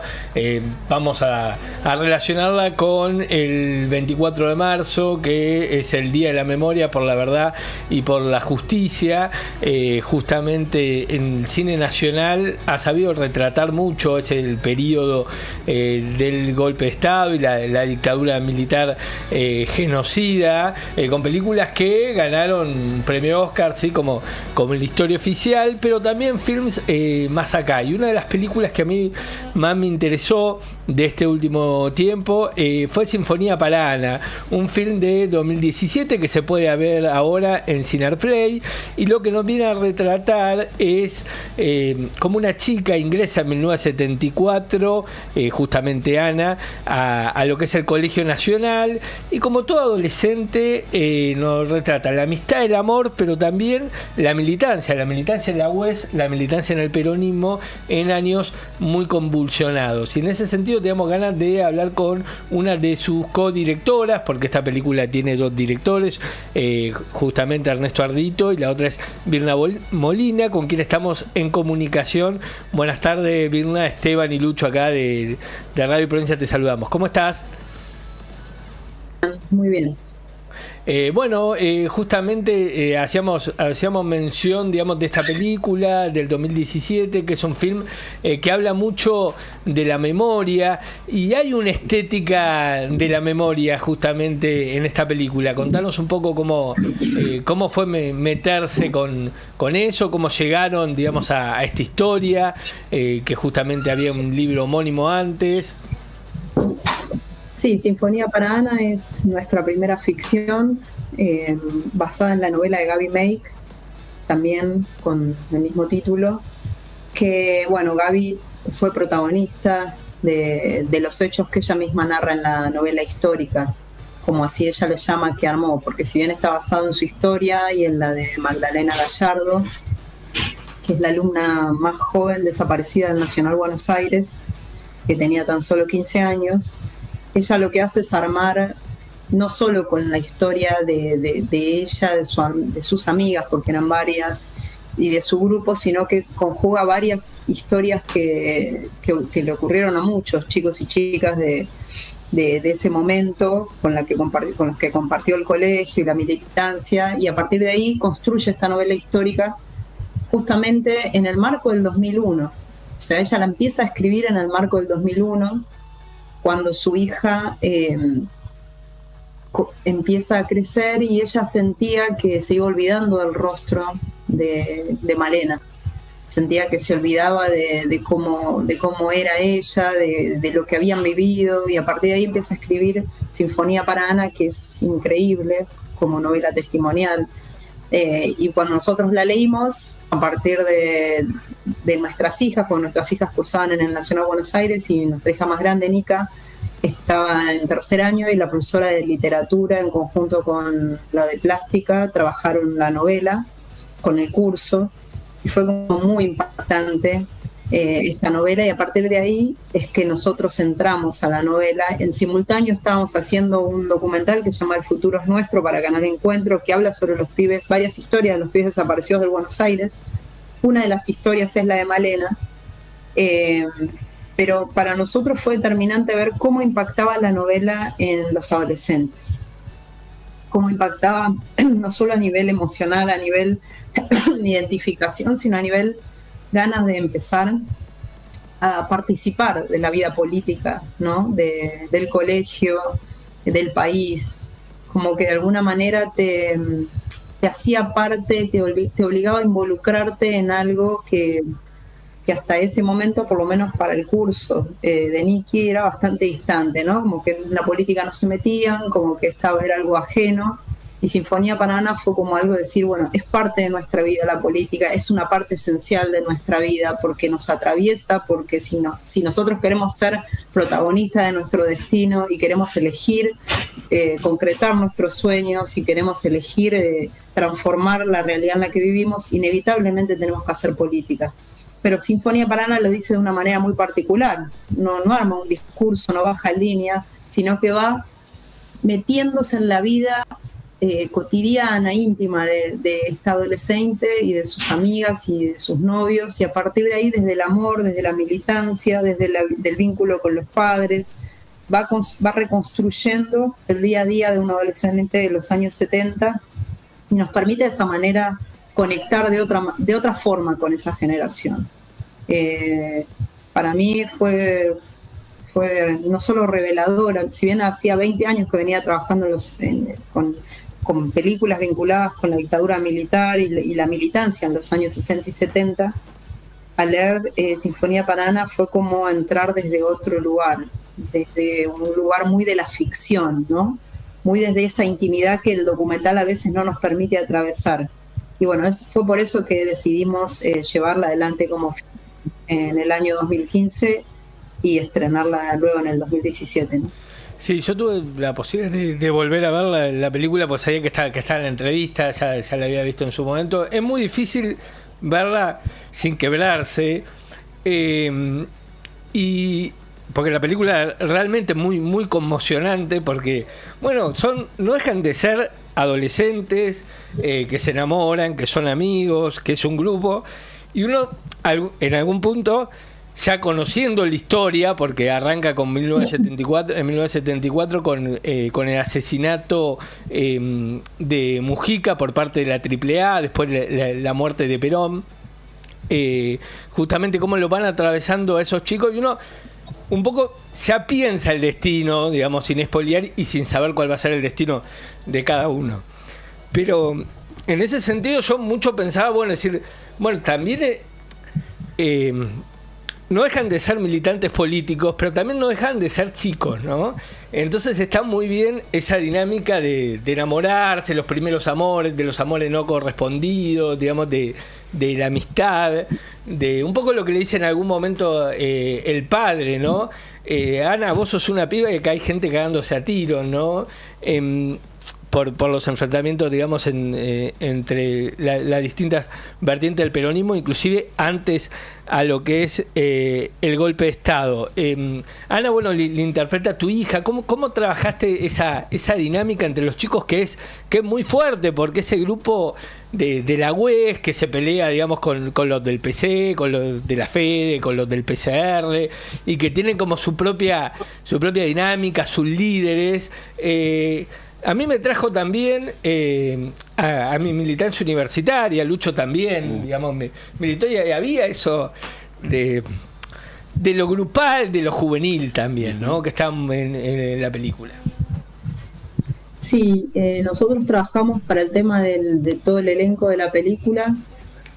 vamos a relacionarla con el 24 de marzo, que es el Día de la Memoria por la Verdad y por la Justicia. Justamente en el cine nacional ha sabido retratar mucho, es el periodo del golpe de Estado y la dictadura militar genocida, con películas que ganaron premio Oscar, ¿sí? como la historia oficial, pero también films más acá. Y una de las películas que a mí más me interesó de este último tiempo fue Sinfonía para Ana, un film de 2017 que se puede ver ahora en Cineplay, y lo que nos viene a retratar es como una chica ingresa en 1974, justamente Ana, a lo que es el Colegio Nacional, y como todo adolescente nos retrata la amistad, el amor, pero también la militancia en la UES, la militancia en el peronismo en años muy convulsionados. Y en ese sentido teníamos ganas de hablar con una de sus codirectoras, porque esta película tiene dos directores, justamente Ernesto Ardito y la otra es Virna Molina, con quien estamos en comunicación. Buenas tardes, Virna, Esteban y Lucho acá de Radio Provincia, te saludamos. ¿Cómo estás? Muy bien. Justamente hacíamos mención, digamos, de esta película del 2017, que es un film que habla mucho de la memoria, y hay una estética de la memoria justamente en esta película. Contanos un poco cómo fue meterse con eso, cómo llegaron, digamos, a esta historia, que justamente había un libro homónimo antes. Sí, Sinfonía para Ana es nuestra primera ficción, basada en la novela de Gaby Make, también con el mismo título, que bueno, Gaby fue protagonista de los hechos que ella misma narra en la novela histórica, como así ella le llama, que armó, porque si bien está basado en su historia y en la de Magdalena Gallardo, que es la alumna más joven desaparecida del Nacional Buenos Aires, que tenía tan solo 15 años, ella lo que hace es armar no solo con la historia de ella, de sus amigas, porque eran varias, y de su grupo, sino que conjuga varias historias que le ocurrieron a muchos chicos y chicas de ese momento, con los que compartió el colegio y la militancia, y a partir de ahí construye esta novela histórica justamente en el marco del 2001. O sea, ella la empieza a escribir en el marco del 2001, cuando su hija empieza a crecer y ella sentía que se iba olvidando del rostro de Malena. Sentía que se olvidaba de cómo era ella, de lo que habían vivido, y a partir de ahí empieza a escribir Sinfonía para Ana, que es increíble como novela testimonial. Y cuando nosotros la leímos, a partir de nuestras hijas, porque nuestras hijas cursaban en el Nacional Buenos Aires y nuestra hija más grande, Nika, estaba en tercer año, y la profesora de literatura en conjunto con la de plástica trabajaron la novela con el curso, y fue como muy impactante esta novela, y a partir de ahí es que nosotros entramos a la novela. En simultáneo estábamos haciendo un documental que se llama El futuro es nuestro para Canal Encuentro, que habla sobre los pibes, varias historias de los pibes desaparecidos del Buenos Aires. Una de las historias es la de Malena, pero para nosotros fue determinante ver cómo impactaba la novela en los adolescentes, cómo impactaba no solo a nivel emocional, a nivel identificación, sino a nivel ganas de empezar a participar de la vida política, ¿no? Del colegio, del país, como que de alguna manera te hacía parte, te obligaba a involucrarte en algo que hasta ese momento, por lo menos para el curso de Nikki, era bastante distante, ¿no? Como que en la política no se metían, como que era algo ajeno. Y Sinfonía para Ana fue como algo de decir, bueno, es parte de nuestra vida la política, es una parte esencial de nuestra vida, porque nos atraviesa, porque si nosotros queremos ser protagonistas de nuestro destino y queremos elegir concretar nuestros sueños, y queremos elegir transformar la realidad en la que vivimos, inevitablemente tenemos que hacer política. Pero Sinfonía para Ana lo dice de una manera muy particular, no arma un discurso, no baja en línea, sino que va metiéndose en la vida cotidiana, íntima de esta adolescente y de sus amigas y de sus novios, y a partir de ahí, desde el amor, desde la militancia, desde del vínculo con los padres, va reconstruyendo el día a día de un adolescente de los años 70, y nos permite de esa manera conectar de otra forma con esa generación. Para mí fue no solo reveladora, si bien hacía 20 años que venía trabajando con películas vinculadas con la dictadura militar y la militancia en los años 60 y 70, al leer Sinfonía para Ana fue como entrar desde otro lugar, desde un lugar muy de la ficción, ¿no? Muy desde esa intimidad que el documental a veces no nos permite atravesar. Y bueno, fue por eso que decidimos llevarla adelante como en el año 2015 y estrenarla luego en el 2017, ¿no? Sí, yo tuve la posibilidad de volver a ver la película, pues sabía que estaba en la entrevista, ya la había visto en su momento. Es muy difícil verla sin quebrarse, y porque la película realmente es muy, muy conmocionante, porque, bueno, no dejan de ser adolescentes que se enamoran, que son amigos, que es un grupo, y uno en algún punto ya conociendo la historia, porque arranca con 1974 con el asesinato de Mujica por parte de la AAA, después la muerte de Perón, justamente cómo lo van atravesando a esos chicos, y uno un poco ya piensa el destino, digamos, sin spoilear y sin saber cuál va a ser el destino de cada uno. Pero en ese sentido yo mucho pensaba, también no dejan de ser militantes políticos, pero también no dejan de ser chicos, ¿no? Entonces está muy bien esa dinámica de enamorarse, los primeros amores, de los amores no correspondidos, digamos, de la amistad, de un poco lo que le dice en algún momento el padre, ¿no? Ana, vos sos una piba y acá hay gente cagándose a tiros, ¿no? Por los enfrentamientos, digamos, entre las distintas vertientes del peronismo, inclusive antes a lo que es el golpe de Estado. Ana, le interpreta a tu hija. ¿Cómo trabajaste esa dinámica entre los chicos que es muy fuerte? Porque ese grupo de la UES que se pelea, digamos, con los del PC, con los de la FEDE, con los del PCR, y que tienen como su propia dinámica, sus líderes. A mí me trajo también a mi militancia universitaria, Lucho también, digamos, militó, y había eso de lo grupal, de lo juvenil también, ¿no? Que está en la película. Sí, nosotros trabajamos para el tema de todo el elenco de la película.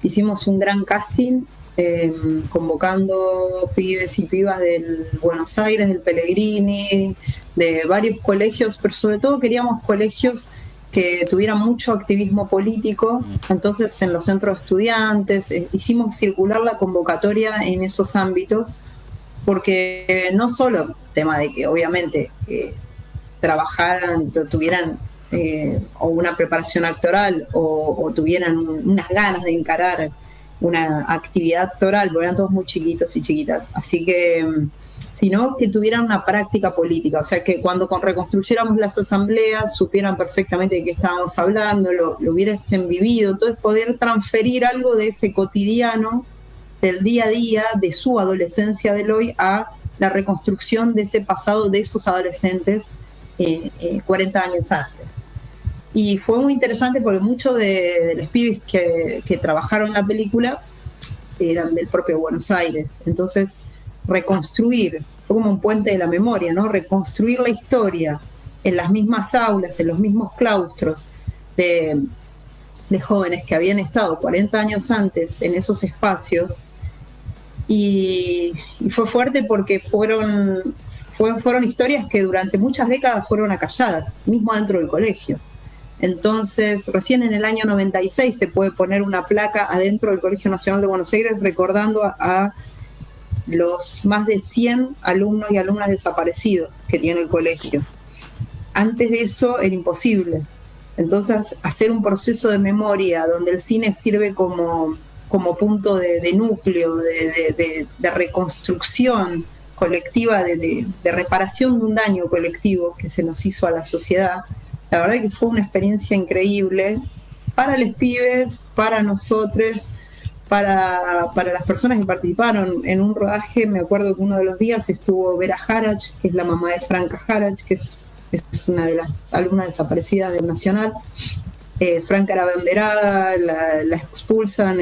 Hicimos un gran casting, convocando pibes y pibas del Buenos Aires, del Pellegrini, de varios colegios, pero sobre todo queríamos colegios que tuvieran mucho activismo político. Entonces en los centros de estudiantes hicimos circular la convocatoria en esos ámbitos, porque no solo tema de que obviamente trabajaran, pero tuvieran o una preparación actoral o tuvieran unas ganas de encarar una actividad actoral, porque eran todos muy chiquitos y chiquitas, así que sino que tuvieran una práctica política, o sea que cuando reconstruyéramos las asambleas supieran perfectamente de qué estábamos hablando, lo hubiesen vivido, entonces poder transferir algo de ese cotidiano, del día a día, de su adolescencia del hoy, a la reconstrucción de ese pasado de esos adolescentes 40 años antes. Y fue muy interesante porque muchos de los pibes que trabajaron en la película eran del propio Buenos Aires. Entonces, reconstruir, fue como un puente de la memoria, ¿no? Reconstruir la historia en las mismas aulas, en los mismos claustros de jóvenes que habían estado 40 años antes en esos espacios. Y fue fuerte porque fueron historias que durante muchas décadas fueron acalladas, mismo dentro del colegio. Entonces, recién en el año 96 se puede poner una placa adentro del Colegio Nacional de Buenos Aires recordando a los más de 100 alumnos y alumnas desaparecidos que tiene el colegio. Antes de eso era imposible. Entonces, hacer un proceso de memoria donde el cine sirve como punto de núcleo, de reconstrucción colectiva, de reparación de un daño colectivo que se nos hizo a la sociedad, la verdad que fue una experiencia increíble para los pibes, para nosotros, para las personas que participaron en un rodaje. Me acuerdo que uno de los días estuvo Vera Jarach, que es la mamá de Franca Jarach, que es una de las alumnas desaparecidas del Nacional. Franca era abanderada, la expulsan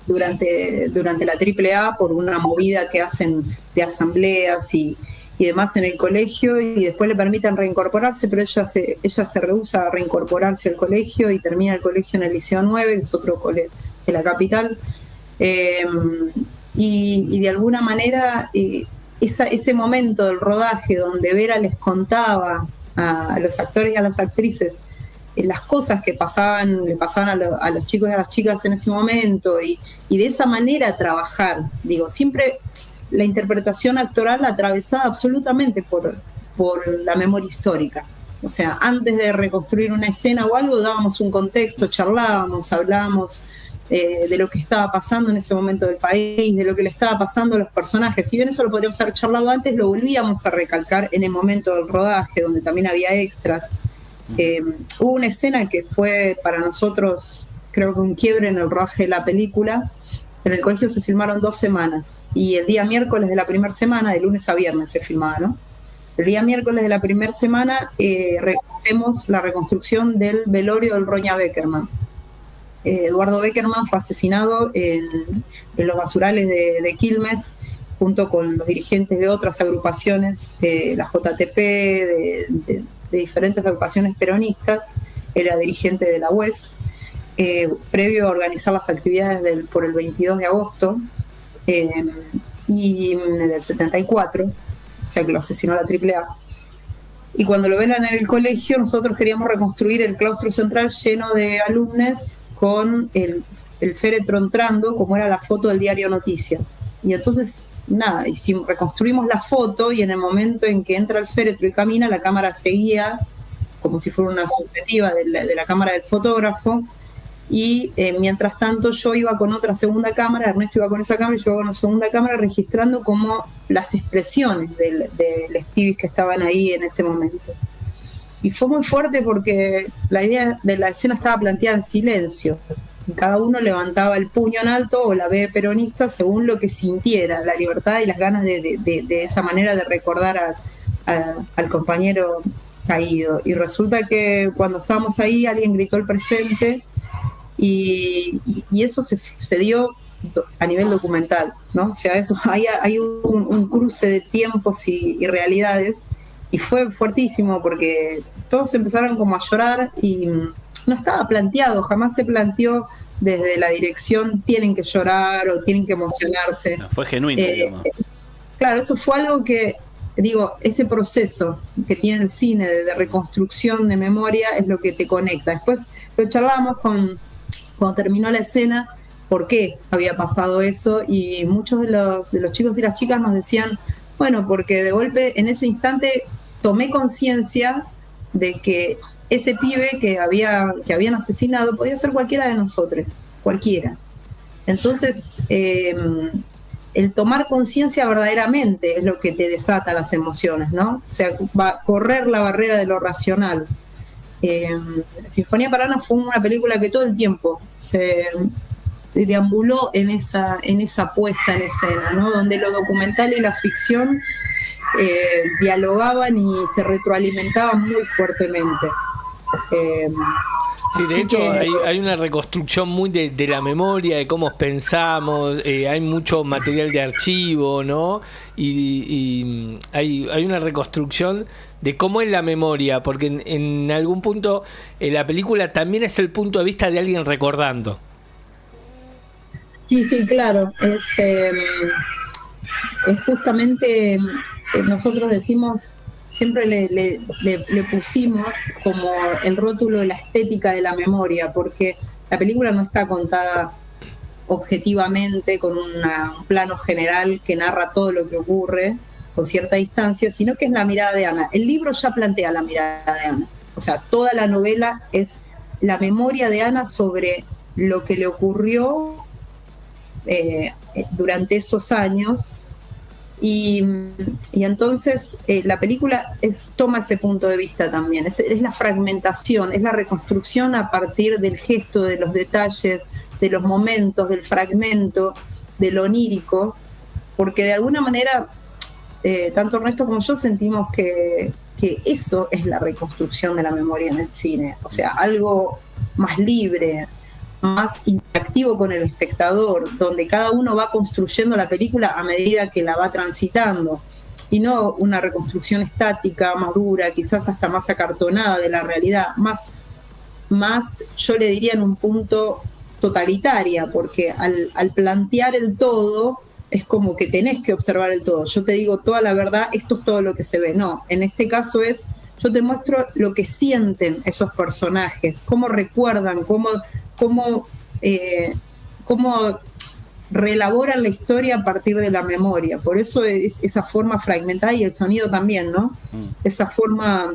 durante la AAA por una movida que hacen de asambleas y demás en el colegio, y después le permiten reincorporarse, pero ella se rehúsa a reincorporarse al colegio y termina el colegio en el Liceo 9, que es otro colegio de la capital. Y de alguna manera ese momento del rodaje donde Vera les contaba a los actores y a las actrices las cosas que le pasaban a los chicos y a las chicas en ese momento, y de esa manera trabajar, digo, siempre la interpretación actoral atravesada absolutamente por la memoria histórica. O sea, antes de reconstruir una escena o algo, dábamos un contexto, charlábamos, hablábamos de lo que estaba pasando en ese momento del país, de lo que le estaba pasando a los personajes. Si bien eso lo podríamos haber charlado antes, lo volvíamos a recalcar en el momento del rodaje, donde también había extras. Hubo una escena que fue para nosotros, creo que un quiebre en el rodaje de la película, pero en el colegio se filmaron 2 semanas. Y el día miércoles de la primera semana, de lunes a viernes se filmaba, ¿no? El día miércoles de la primera semana hacemos la reconstrucción del velorio del Roña Beckerman. Eduardo Beckerman fue asesinado en los basurales de Quilmes, junto con los dirigentes de otras agrupaciones, de la JTP, de diferentes agrupaciones peronistas. Era dirigente de la UES, previo a organizar las actividades por el 22 de agosto y del 74, o sea que lo asesinó la AAA. Y cuando lo ven en el colegio, nosotros queríamos reconstruir el claustro central lleno de alumnos con el féretro entrando, como era la foto del diario Noticias. Y entonces, nada, reconstruimos la foto, y en el momento en que entra el féretro y camina, la cámara seguía como si fuera una subjetiva de la cámara del fotógrafo. Y mientras tanto yo iba con otra segunda cámara, Ernesto iba con esa cámara y yo iba con la segunda cámara, registrando como las expresiones de los pibis que estaban ahí en ese momento. Y fue muy fuerte porque la idea de la escena estaba planteada en silencio. Cada uno levantaba el puño en alto o la B peronista según lo que sintiera, la libertad y las ganas de esa manera de recordar al compañero caído. Y resulta que cuando estábamos ahí alguien gritó el presente. Y eso se dio a nivel documental, ¿no? O sea, eso, hay un cruce de tiempos y realidades, y fue fuertísimo porque todos empezaron como a llorar y no estaba planteado, jamás se planteó desde la dirección tienen que llorar o tienen que emocionarse. No, fue genuino, digamos. Claro, eso fue algo que, digo, ese proceso que tiene el cine de reconstrucción de memoria es lo que te conecta. Después lo charlamos cuando terminó la escena, por qué había pasado eso, y muchos de los chicos y las chicas nos decían, bueno, porque de golpe en ese instante tomé conciencia de que ese pibe que habían asesinado podía ser cualquiera de nosotros, cualquiera. Entonces, el tomar conciencia verdaderamente es lo que te desata las emociones, ¿no? O sea, va a correr la barrera de lo racional. Sinfonía para Ana fue una película que todo el tiempo se deambuló en esa puesta en escena, ¿no? Donde lo documental y la ficción dialogaban y se retroalimentaban muy fuertemente. Sí, de hecho hay una reconstrucción muy de la memoria, de cómo pensamos, hay mucho material de archivo, ¿no? Y hay una reconstrucción de cómo es la memoria, porque en algún punto la película también es el punto de vista de alguien recordando. Sí, claro, es justamente, nosotros decimos, siempre le pusimos como el rótulo de la estética de la memoria, porque la película no está contada objetivamente con un plano general que narra todo lo que ocurre con cierta distancia, sino que es la mirada de Ana. El libro ya plantea la mirada de Ana, o sea, toda la novela es la memoria de Ana sobre lo que le ocurrió durante esos años. Y entonces la película toma ese punto de vista también, es la fragmentación, es la reconstrucción a partir del gesto, de los detalles, de los momentos, del fragmento, de lo onírico, porque de alguna manera tanto Ernesto como yo sentimos que eso es la reconstrucción de la memoria en el cine, o sea, algo más libre, más interactivo con el espectador, donde cada uno va construyendo la película a medida que la va transitando, y no una reconstrucción estática, más dura, quizás hasta más acartonada de la realidad, más yo le diría en un punto totalitaria, porque al plantear el todo es como que tenés que observar el todo. Yo te digo toda la verdad, esto es todo lo que se ve. No, en este caso yo te muestro lo que sienten esos personajes, cómo recuerdan, cómo reelaboran la historia a partir de la memoria. Por eso es esa forma fragmentada, y el sonido también, ¿no? Esa forma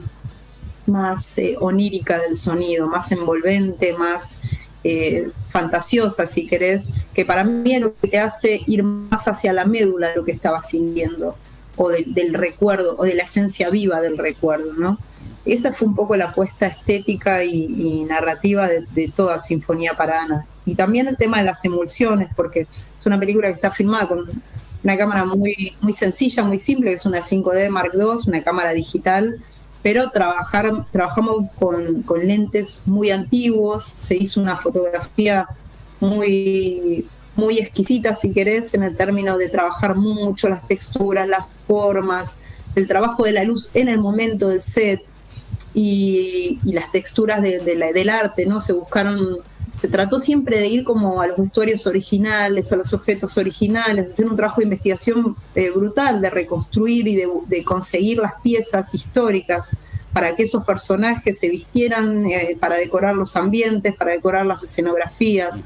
más onírica del sonido, más envolvente, más fantasiosa, si querés, que para mí es lo que te hace ir más hacia la médula de lo que estabas sintiendo, o del recuerdo, o de la esencia viva del recuerdo, ¿no? Esa fue un poco la apuesta estética y narrativa de toda Sinfonía para Ana. Y también el tema de las emulsiones, porque es una película que está filmada con una cámara muy, muy sencilla, muy simple, que es una 5D Mark II, una cámara digital, pero trabajamos con lentes muy antiguos, se hizo una fotografía muy, muy exquisita, si querés, en el término de trabajar mucho las texturas, las formas, el trabajo de la luz en el momento del set y las texturas del arte, ¿no? Se trató siempre de ir como a los vestuarios originales, a los objetos originales, hacer un trabajo de investigación brutal, de reconstruir y de conseguir las piezas históricas para que esos personajes se vistieran, para decorar los ambientes, para decorar las escenografías,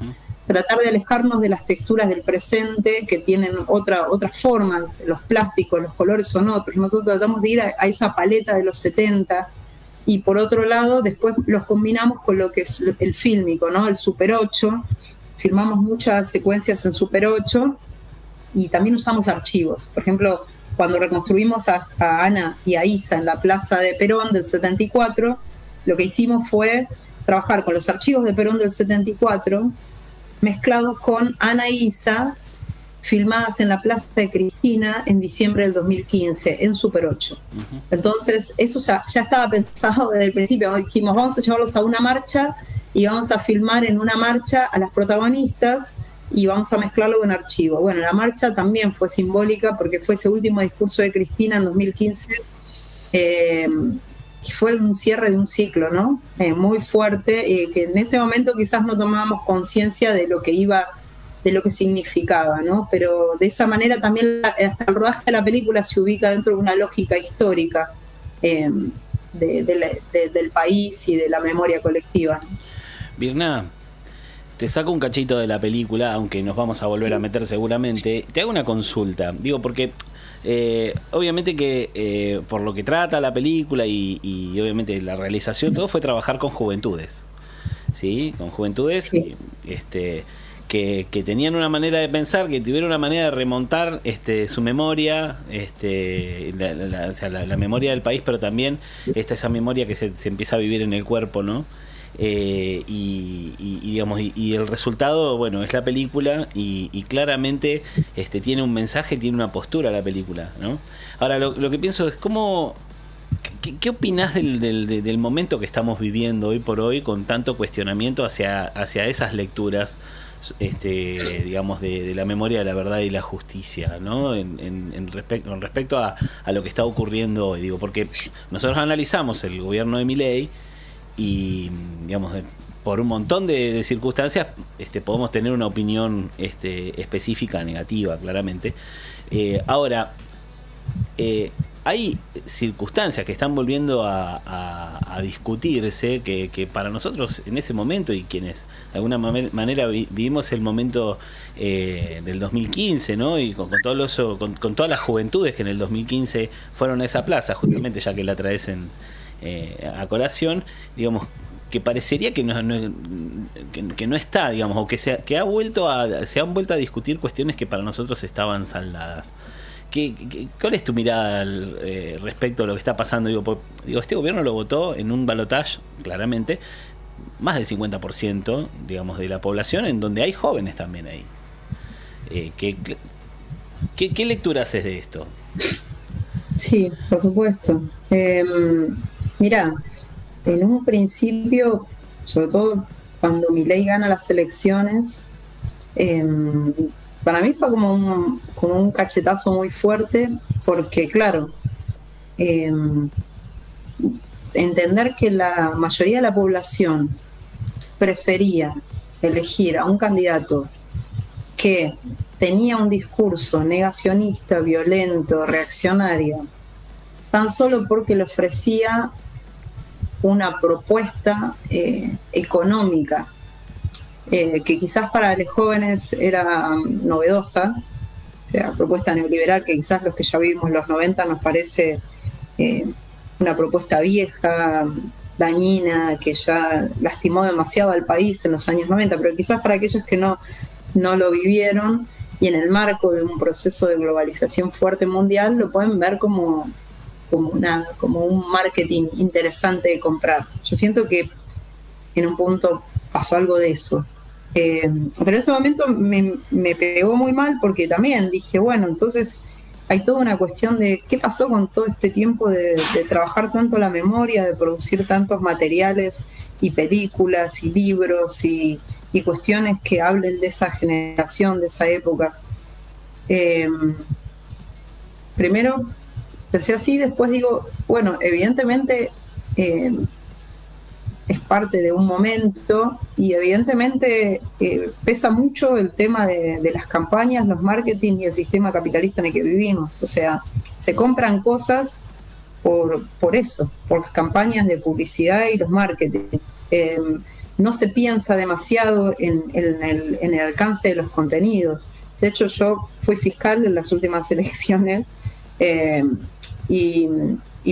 tratar de alejarnos de las texturas del presente que tienen otras formas, los plásticos, los colores son otros. Nosotros tratamos de ir a esa paleta de los 70 y por otro lado después los combinamos con lo que es el fílmico, ¿no? El Super 8, filmamos muchas secuencias en Super 8 y también usamos archivos. Por ejemplo, cuando reconstruimos a Ana y a Isa en la Plaza de Perón del 74, lo que hicimos fue trabajar con los archivos de Perón del 74 mezclados con Ana y Isa filmadas en la Plaza de Cristina en diciembre del 2015 en Super 8. Entonces eso ya estaba pensado desde el principio. Dijimos, vamos a llevarlos a una marcha y vamos a filmar en una marcha a las protagonistas y vamos a mezclarlo con archivo. Bueno, la marcha también fue simbólica porque fue ese último discurso de Cristina en 2015 que fue un cierre de un ciclo, ¿no? Muy fuerte, que en ese momento quizás no tomábamos conciencia de lo que significaba, ¿no? Pero de esa manera también hasta el rodaje de la película se ubica dentro de una lógica histórica del país y de la memoria colectiva. Virna, te saco un cachito de la película, aunque nos vamos a volver a meter seguramente. Te hago una consulta, digo, porque obviamente que por lo que trata la película y obviamente la realización, todo fue trabajar con juventudes, ¿sí? Con juventudes, sí. Que tenían una manera de pensar, que tuvieron una manera de remontar su memoria, la memoria del país, pero también esa memoria que se empieza a vivir en el cuerpo, ¿no? Digamos, y el resultado, bueno, es la película y claramente tiene un mensaje, tiene una postura la película, ¿no? Ahora, lo que pienso es cómo... ¿Qué opinás del momento que estamos viviendo hoy por hoy con tanto cuestionamiento hacia esas lecturas, digamos, de la memoria de la verdad y la justicia, ¿no? Con respecto a lo que está ocurriendo hoy, digo, porque nosotros analizamos el gobierno de Milei y, digamos, por un montón de circunstancias podemos tener una opinión específica, negativa, claramente. Ahora, hay circunstancias que están volviendo a discutirse que para nosotros en ese momento, y quienes de alguna manera vivimos el momento del 2015, ¿no? Y con todas las juventudes que en el 2015 fueron a esa plaza, justamente ya que la traes a colación, digamos, que parecería que no está, digamos, o que se han vuelto a discutir cuestiones que para nosotros estaban saldadas. ¿Cuál es tu mirada respecto a lo que está pasando? Digo, este gobierno lo votó en un balotaje, claramente, más del 50%, digamos, de la población, en donde hay jóvenes también ahí. ¿Qué lectura haces de esto? Sí, por supuesto. Mirá, en un principio, sobre todo cuando Milei gana las elecciones, para mí fue como un cachetazo muy fuerte, porque claro, entender que la mayoría de la población prefería elegir a un candidato que tenía un discurso negacionista, violento, reaccionario, tan solo porque le ofrecía una propuesta económica que quizás para los jóvenes era novedosa, o sea, propuesta neoliberal que quizás los que ya vivimos los 90 nos parece una propuesta vieja, dañina, que ya lastimó demasiado al país en los años 90, pero quizás para aquellos que no lo vivieron y en el marco de un proceso de globalización fuerte mundial lo pueden ver como un marketing interesante de comprar. Yo siento que en un punto pasó algo de eso. Pero en ese momento me pegó muy mal porque también dije, bueno, entonces hay toda una cuestión de qué pasó con todo este tiempo de trabajar tanto la memoria, de producir tantos materiales y películas y libros y cuestiones que hablen de esa generación, de esa época. Primero pensé así, después digo, bueno, evidentemente es parte de un momento y evidentemente pesa mucho el tema de las campañas, los marketing y el sistema capitalista en el que vivimos. O sea, se compran cosas por eso, por las campañas de publicidad y los marketing. No se piensa demasiado en el alcance de los contenidos. De hecho, yo fui fiscal en las últimas elecciones y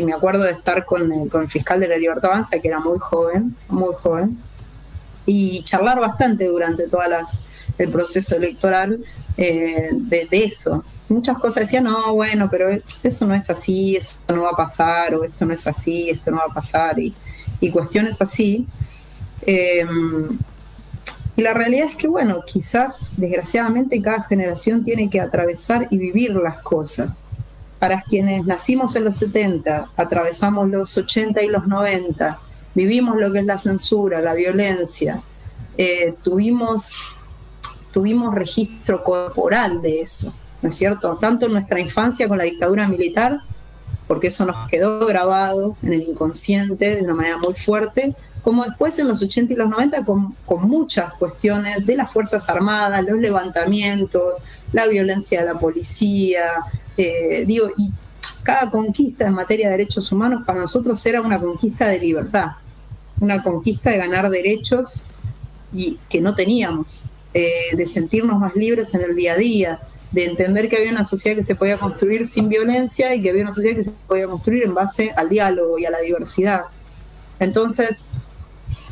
me acuerdo de estar con el fiscal de La Libertad Avanza, que era muy joven, y charlar bastante durante todo el proceso electoral de eso. Muchas cosas decían, no, bueno, pero eso no es así, eso no va a pasar, o esto no es así, esto no va a pasar, y cuestiones así. Y la realidad es que, bueno, quizás, desgraciadamente, cada generación tiene que atravesar y vivir las cosas. Para quienes nacimos en los 70, atravesamos los 80 y los 90, vivimos lo que es la censura, la violencia, tuvimos registro corporal de eso, ¿no es cierto? Tanto en nuestra infancia con la dictadura militar, porque eso nos quedó grabado en el inconsciente de una manera muy fuerte, como después en los 80 y los 90 con muchas cuestiones de las Fuerzas Armadas, los levantamientos, la violencia de la policía, y cada conquista en materia de derechos humanos para nosotros era una conquista de libertad, una conquista de ganar derechos y que no teníamos, de sentirnos más libres en el día a día, de entender que había una sociedad que se podía construir sin violencia y que había una sociedad que se podía construir en base al diálogo y a la diversidad. Entonces,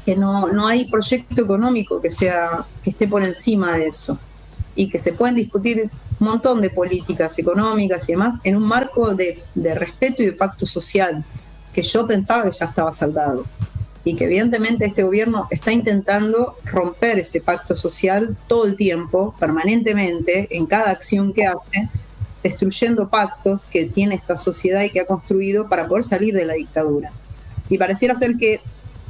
que no hay proyecto económico que esté por encima de eso y que se pueden discutir un montón de políticas económicas y demás en un marco de respeto y de pacto social que yo pensaba que ya estaba saldado y que evidentemente este gobierno está intentando romper ese pacto social todo el tiempo, permanentemente, en cada acción que hace, destruyendo pactos que tiene esta sociedad y que ha construido para poder salir de la dictadura. Y pareciera ser que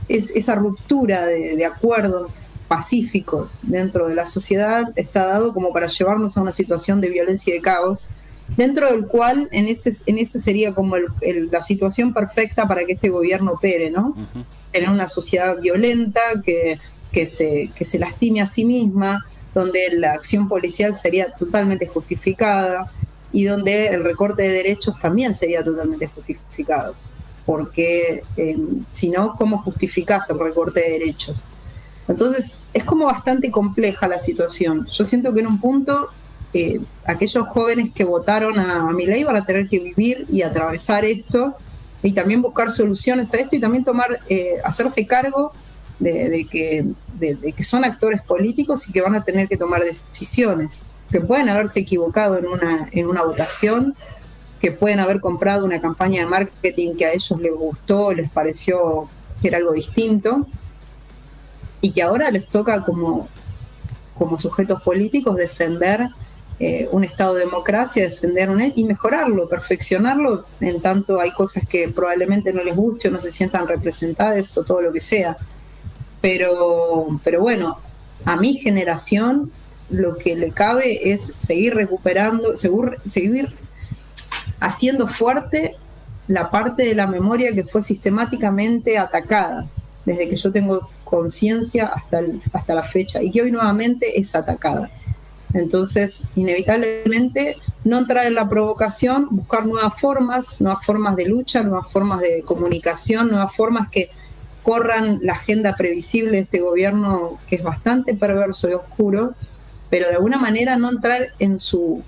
esa ruptura de acuerdos pacíficos dentro de la sociedad está dado como para llevarnos a una situación de violencia y de caos, dentro del cual en ese sería como la situación perfecta para que este gobierno opere, ¿no? Uh-huh. Tener una sociedad violenta que se lastime a sí misma, donde la acción policial sería totalmente justificada y donde el recorte de derechos también sería totalmente justificado. Porque si no, ¿cómo justificás el recorte de derechos? Entonces, es como bastante compleja la situación. Yo siento que en un punto aquellos jóvenes que votaron a Milei van a tener que vivir y atravesar esto y también buscar soluciones a esto y también hacerse cargo de que son actores políticos y que van a tener que tomar decisiones, que pueden haberse equivocado en una votación, que pueden haber comprado una campaña de marketing que a ellos les gustó, les pareció que era algo distinto, y que ahora les toca como sujetos políticos defender un Estado de democracia, defender y mejorarlo, perfeccionarlo, en tanto hay cosas que probablemente no les guste o no se sientan representadas o todo lo que sea. Pero bueno, a mi generación lo que le cabe es seguir recuperando, seguir haciendo fuerte la parte de la memoria que fue sistemáticamente atacada desde que yo tengo conciencia hasta la fecha y que hoy nuevamente es atacada. Entonces, inevitablemente, no entrar en la provocación, buscar nuevas formas de lucha, nuevas formas de comunicación, nuevas formas que corran la agenda previsible de este gobierno que es bastante perverso y oscuro, pero de alguna manera no entrar en su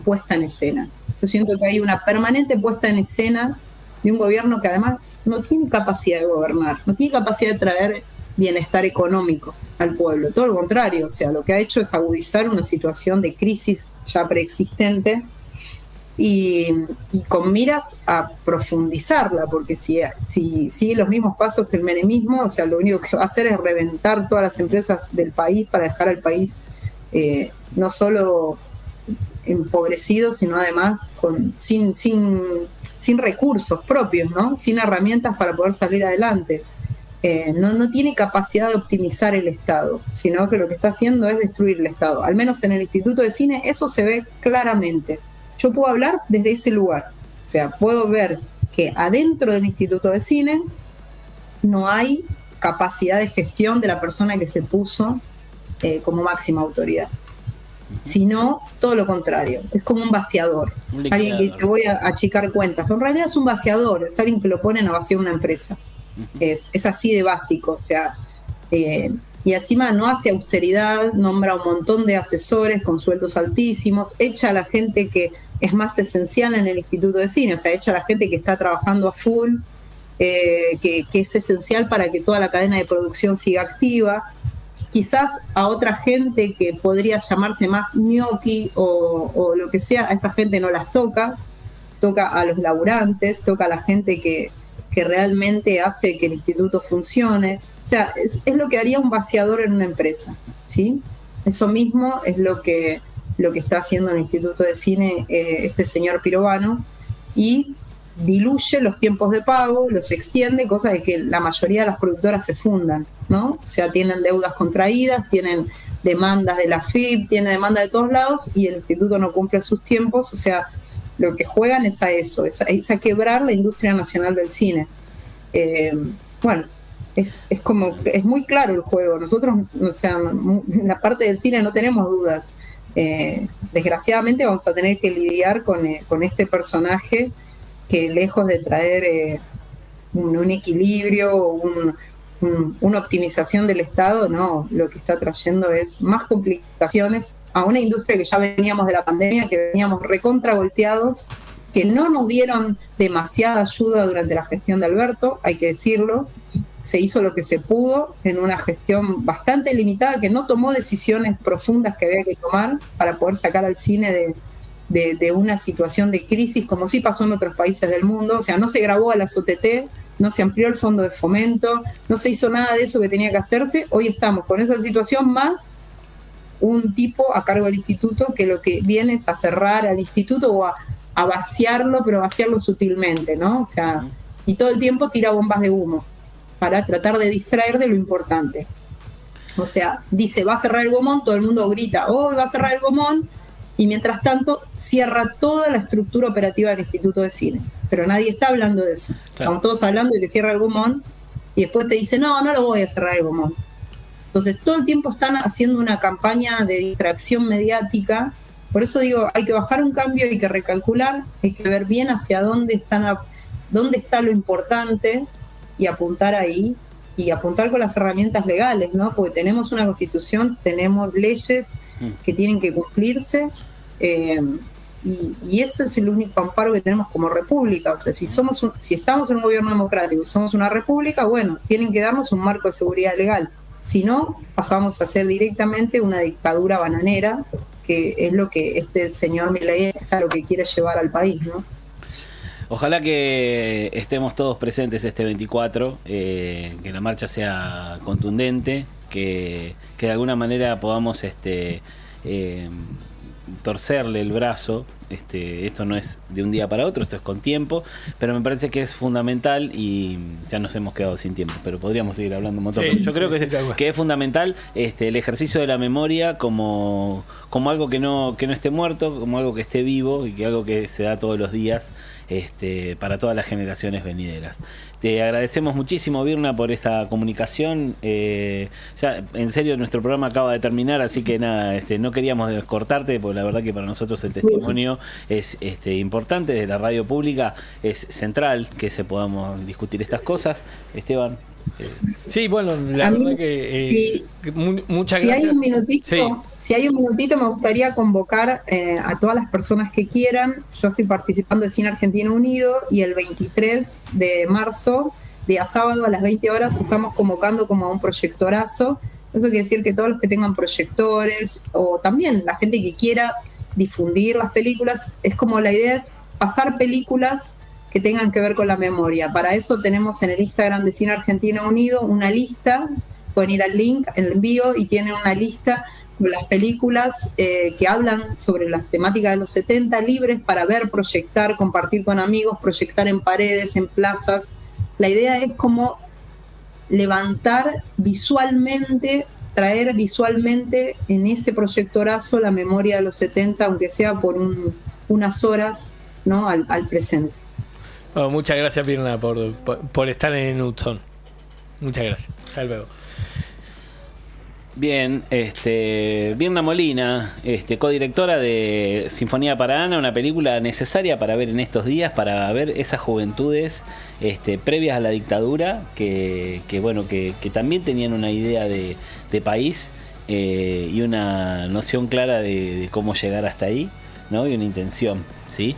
puesta en escena. Yo siento que hay una permanente puesta en escena de un gobierno que además no tiene capacidad de gobernar, no tiene capacidad de traer bienestar económico al pueblo, todo lo contrario, o sea, lo que ha hecho es agudizar una situación de crisis ya preexistente y con miras a profundizarla, porque si sigue los mismos pasos que el menemismo, o sea, lo único que va a hacer es reventar todas las empresas del país para dejar al país no solo empobrecido, sino además sin recursos propios, ¿no? Sin herramientas para poder salir adelante. No tiene capacidad de optimizar el Estado, sino que lo que está haciendo es destruir el Estado. Al menos en el Instituto de Cine eso se ve claramente. Yo puedo hablar desde ese lugar, o sea, puedo ver que adentro del Instituto de Cine no hay capacidad de gestión de la persona que se puso como máxima autoridad, sino todo lo contrario, es como un vaciador, alguien que dice voy a achicar cuentas, pero en realidad es un vaciador, es alguien que lo ponen a vaciar una empresa. Es así de básico, o sea, y encima no hace austeridad, nombra un montón de asesores con sueldos altísimos, echa a la gente que es más esencial en el Instituto de Cine, o sea, echa a la gente que está trabajando a full, que es esencial para que toda la cadena de producción siga activa. Quizás a otra gente que podría llamarse más ñoqui o lo que sea, a esa gente no las toca a los laburantes, toca a la gente que realmente hace que el instituto funcione. O sea, es lo que haría un vaciador en una empresa, ¿sí? Eso mismo es lo que está haciendo el Instituto de Cine este señor Pirovano, y diluye los tiempos de pago, los extiende, cosa de que la mayoría de las productoras se fundan, ¿no? O sea, tienen deudas contraídas, tienen demandas de la FIP, tienen demandas de todos lados, y el instituto no cumple sus tiempos. O sea, lo que juegan es a eso, es a quebrar la industria nacional del cine. Bueno, es muy claro el juego. Nosotros, o sea, en la parte del cine no tenemos dudas. Desgraciadamente vamos a tener que lidiar con este personaje que, lejos de traer un equilibrio o una optimización del Estado, no, lo que está trayendo es más complicaciones a una industria que ya veníamos de la pandemia, que veníamos recontra golpeados, que no nos dieron demasiada ayuda durante la gestión de Alberto, hay que decirlo. Se hizo lo que se pudo en una gestión bastante limitada, que no tomó decisiones profundas que había que tomar para poder sacar al cine de una situación de crisis, como sí pasó en otros países del mundo. O sea, no se grabó a las OTT, no se amplió el fondo de fomento, no se hizo nada de eso que tenía que hacerse. Hoy estamos con esa situación, más un tipo a cargo del instituto que lo que viene es a cerrar al instituto o a vaciarlo, pero vaciarlo sutilmente, ¿no? O sea, y todo el tiempo tira bombas de humo para tratar de distraer de lo importante. O sea, dice, va a cerrar el Gomón, todo el mundo grita, oh, va a cerrar el Gomón, y mientras tanto cierra toda la estructura operativa del Instituto de Cine. Pero nadie está hablando de eso. Claro. Están todos hablando de que cierra el Gomón, y después te dicen, no lo voy a cerrar el Gomón. Entonces, todo el tiempo están haciendo una campaña de distracción mediática. Por eso digo, hay que bajar un cambio, hay que recalcular, hay que ver bien hacia dónde está lo importante, y apuntar ahí, y apuntar con las herramientas legales, ¿no? Porque tenemos una constitución, tenemos leyes que tienen que cumplirse, y eso es el único amparo que tenemos como república. O sea, si estamos en un gobierno democrático y somos una república, bueno, tienen que darnos un marco de seguridad legal. Si no, pasamos a ser directamente una dictadura bananera, que es lo que este señor Milei es a lo que quiere llevar al país, ¿no? Ojalá que estemos todos presentes este 24, que la marcha sea contundente, que de alguna manera podamos torcerle el brazo. Esto no es de un día para otro, esto es con tiempo, pero me parece que es fundamental, y ya nos hemos quedado sin tiempo, pero podríamos seguir hablando un montón. Sí, yo creo que es fundamental el ejercicio de la memoria como algo que no esté muerto, como algo que esté vivo, y que algo que se da todos los días para todas las generaciones venideras. Te agradecemos muchísimo, Virna, por esta comunicación. Ya en serio, nuestro programa acaba de terminar, así que nada, no queríamos descortarte, porque la verdad que para nosotros el testimonio es importante, de la radio pública es central que se podamos discutir estas cosas. Esteban. Sí, bueno, la verdad que muchas gracias. Si hay un minutito, me gustaría convocar a todas las personas que quieran. Yo estoy participando de Cine Argentino Unido, y el 23 de marzo, día sábado a las 20 horas, estamos convocando como a un proyectorazo. Eso quiere decir que todos los que tengan proyectores, o también la gente que quiera difundir las películas. Es como la idea es pasar películas que tengan que ver con la memoria. Para eso tenemos en el Instagram de Cine Argentino Unido una lista, pueden ir al link, el envío, y tienen una lista con las películas que hablan sobre las temáticas de los 70, libres para ver, proyectar, compartir con amigos, proyectar en paredes, en plazas. La idea es como levantar visualmente, traer visualmente en ese proyectorazo la memoria de los 70, aunque sea por unas horas, ¿no? al presente. Bueno, muchas gracias, Birna, por estar en Hudson. Muchas gracias. Hasta luego. Bien, Birna Molina, codirectora de Sinfonía para Ana, una película necesaria para ver en estos días, para ver esas juventudes previas a la dictadura, que también tenían una idea de país y una noción clara de cómo llegar hasta ahí, ¿no? Y una intención, ¿sí?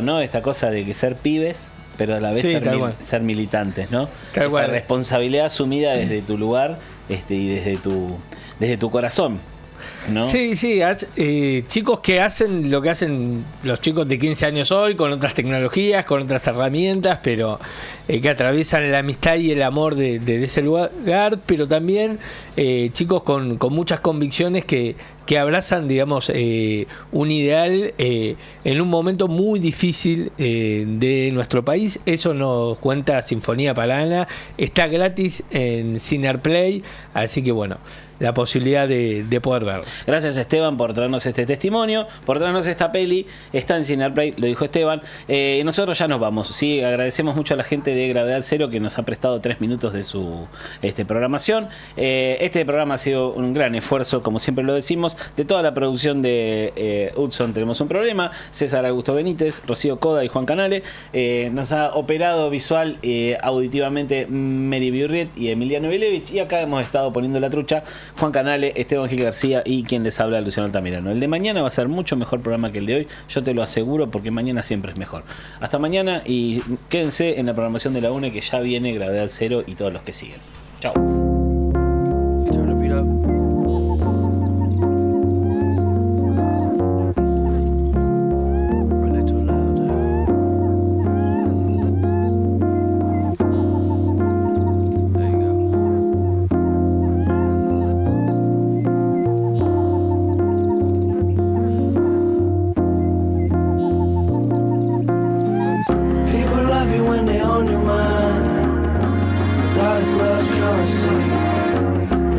¿no? Esta cosa de que ser pibes, pero a la vez ser militantes, ¿no? Esa responsabilidad asumida desde tu lugar y desde tu corazón, ¿no? Sí, chicos que hacen lo que hacen los chicos de 15 años hoy, con otras tecnologías, con otras herramientas, pero que atraviesan la amistad y el amor de ese lugar, pero también chicos con muchas convicciones que abrazan, digamos, un ideal en un momento muy difícil de nuestro país. Eso nos cuenta Sinfonía para Ana. Está gratis en Cinearplay, así que bueno, la posibilidad de poder verlo. Gracias, Esteban, por traernos este testimonio, por traernos esta peli. Está en Cinearplay, lo dijo Esteban. Nosotros ya nos vamos. Sí, agradecemos mucho a la gente de Gravedad Cero que nos ha prestado 3 minutos de su programación. Este programa ha sido un gran esfuerzo, como siempre lo decimos. De toda la producción de Hudson tenemos un problema. César Augusto Benítez, Rocío Coda y Juan Canale. Nos ha operado visual auditivamente Mary Biurriet y Emiliano Vilevich. Y acá hemos estado poniendo la trucha Juan Canale, Esteban Gil García y quien les habla, Luciano Altamirano. El de mañana va a ser mucho mejor programa que el de hoy, yo te lo aseguro, porque mañana siempre es mejor. Hasta mañana y quédense en la programación de la UNE, que ya viene Gravedad Cero y todos los que siguen. Chao.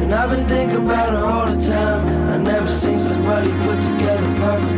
And I've been thinking about her all the time. I never seen somebody put together perfect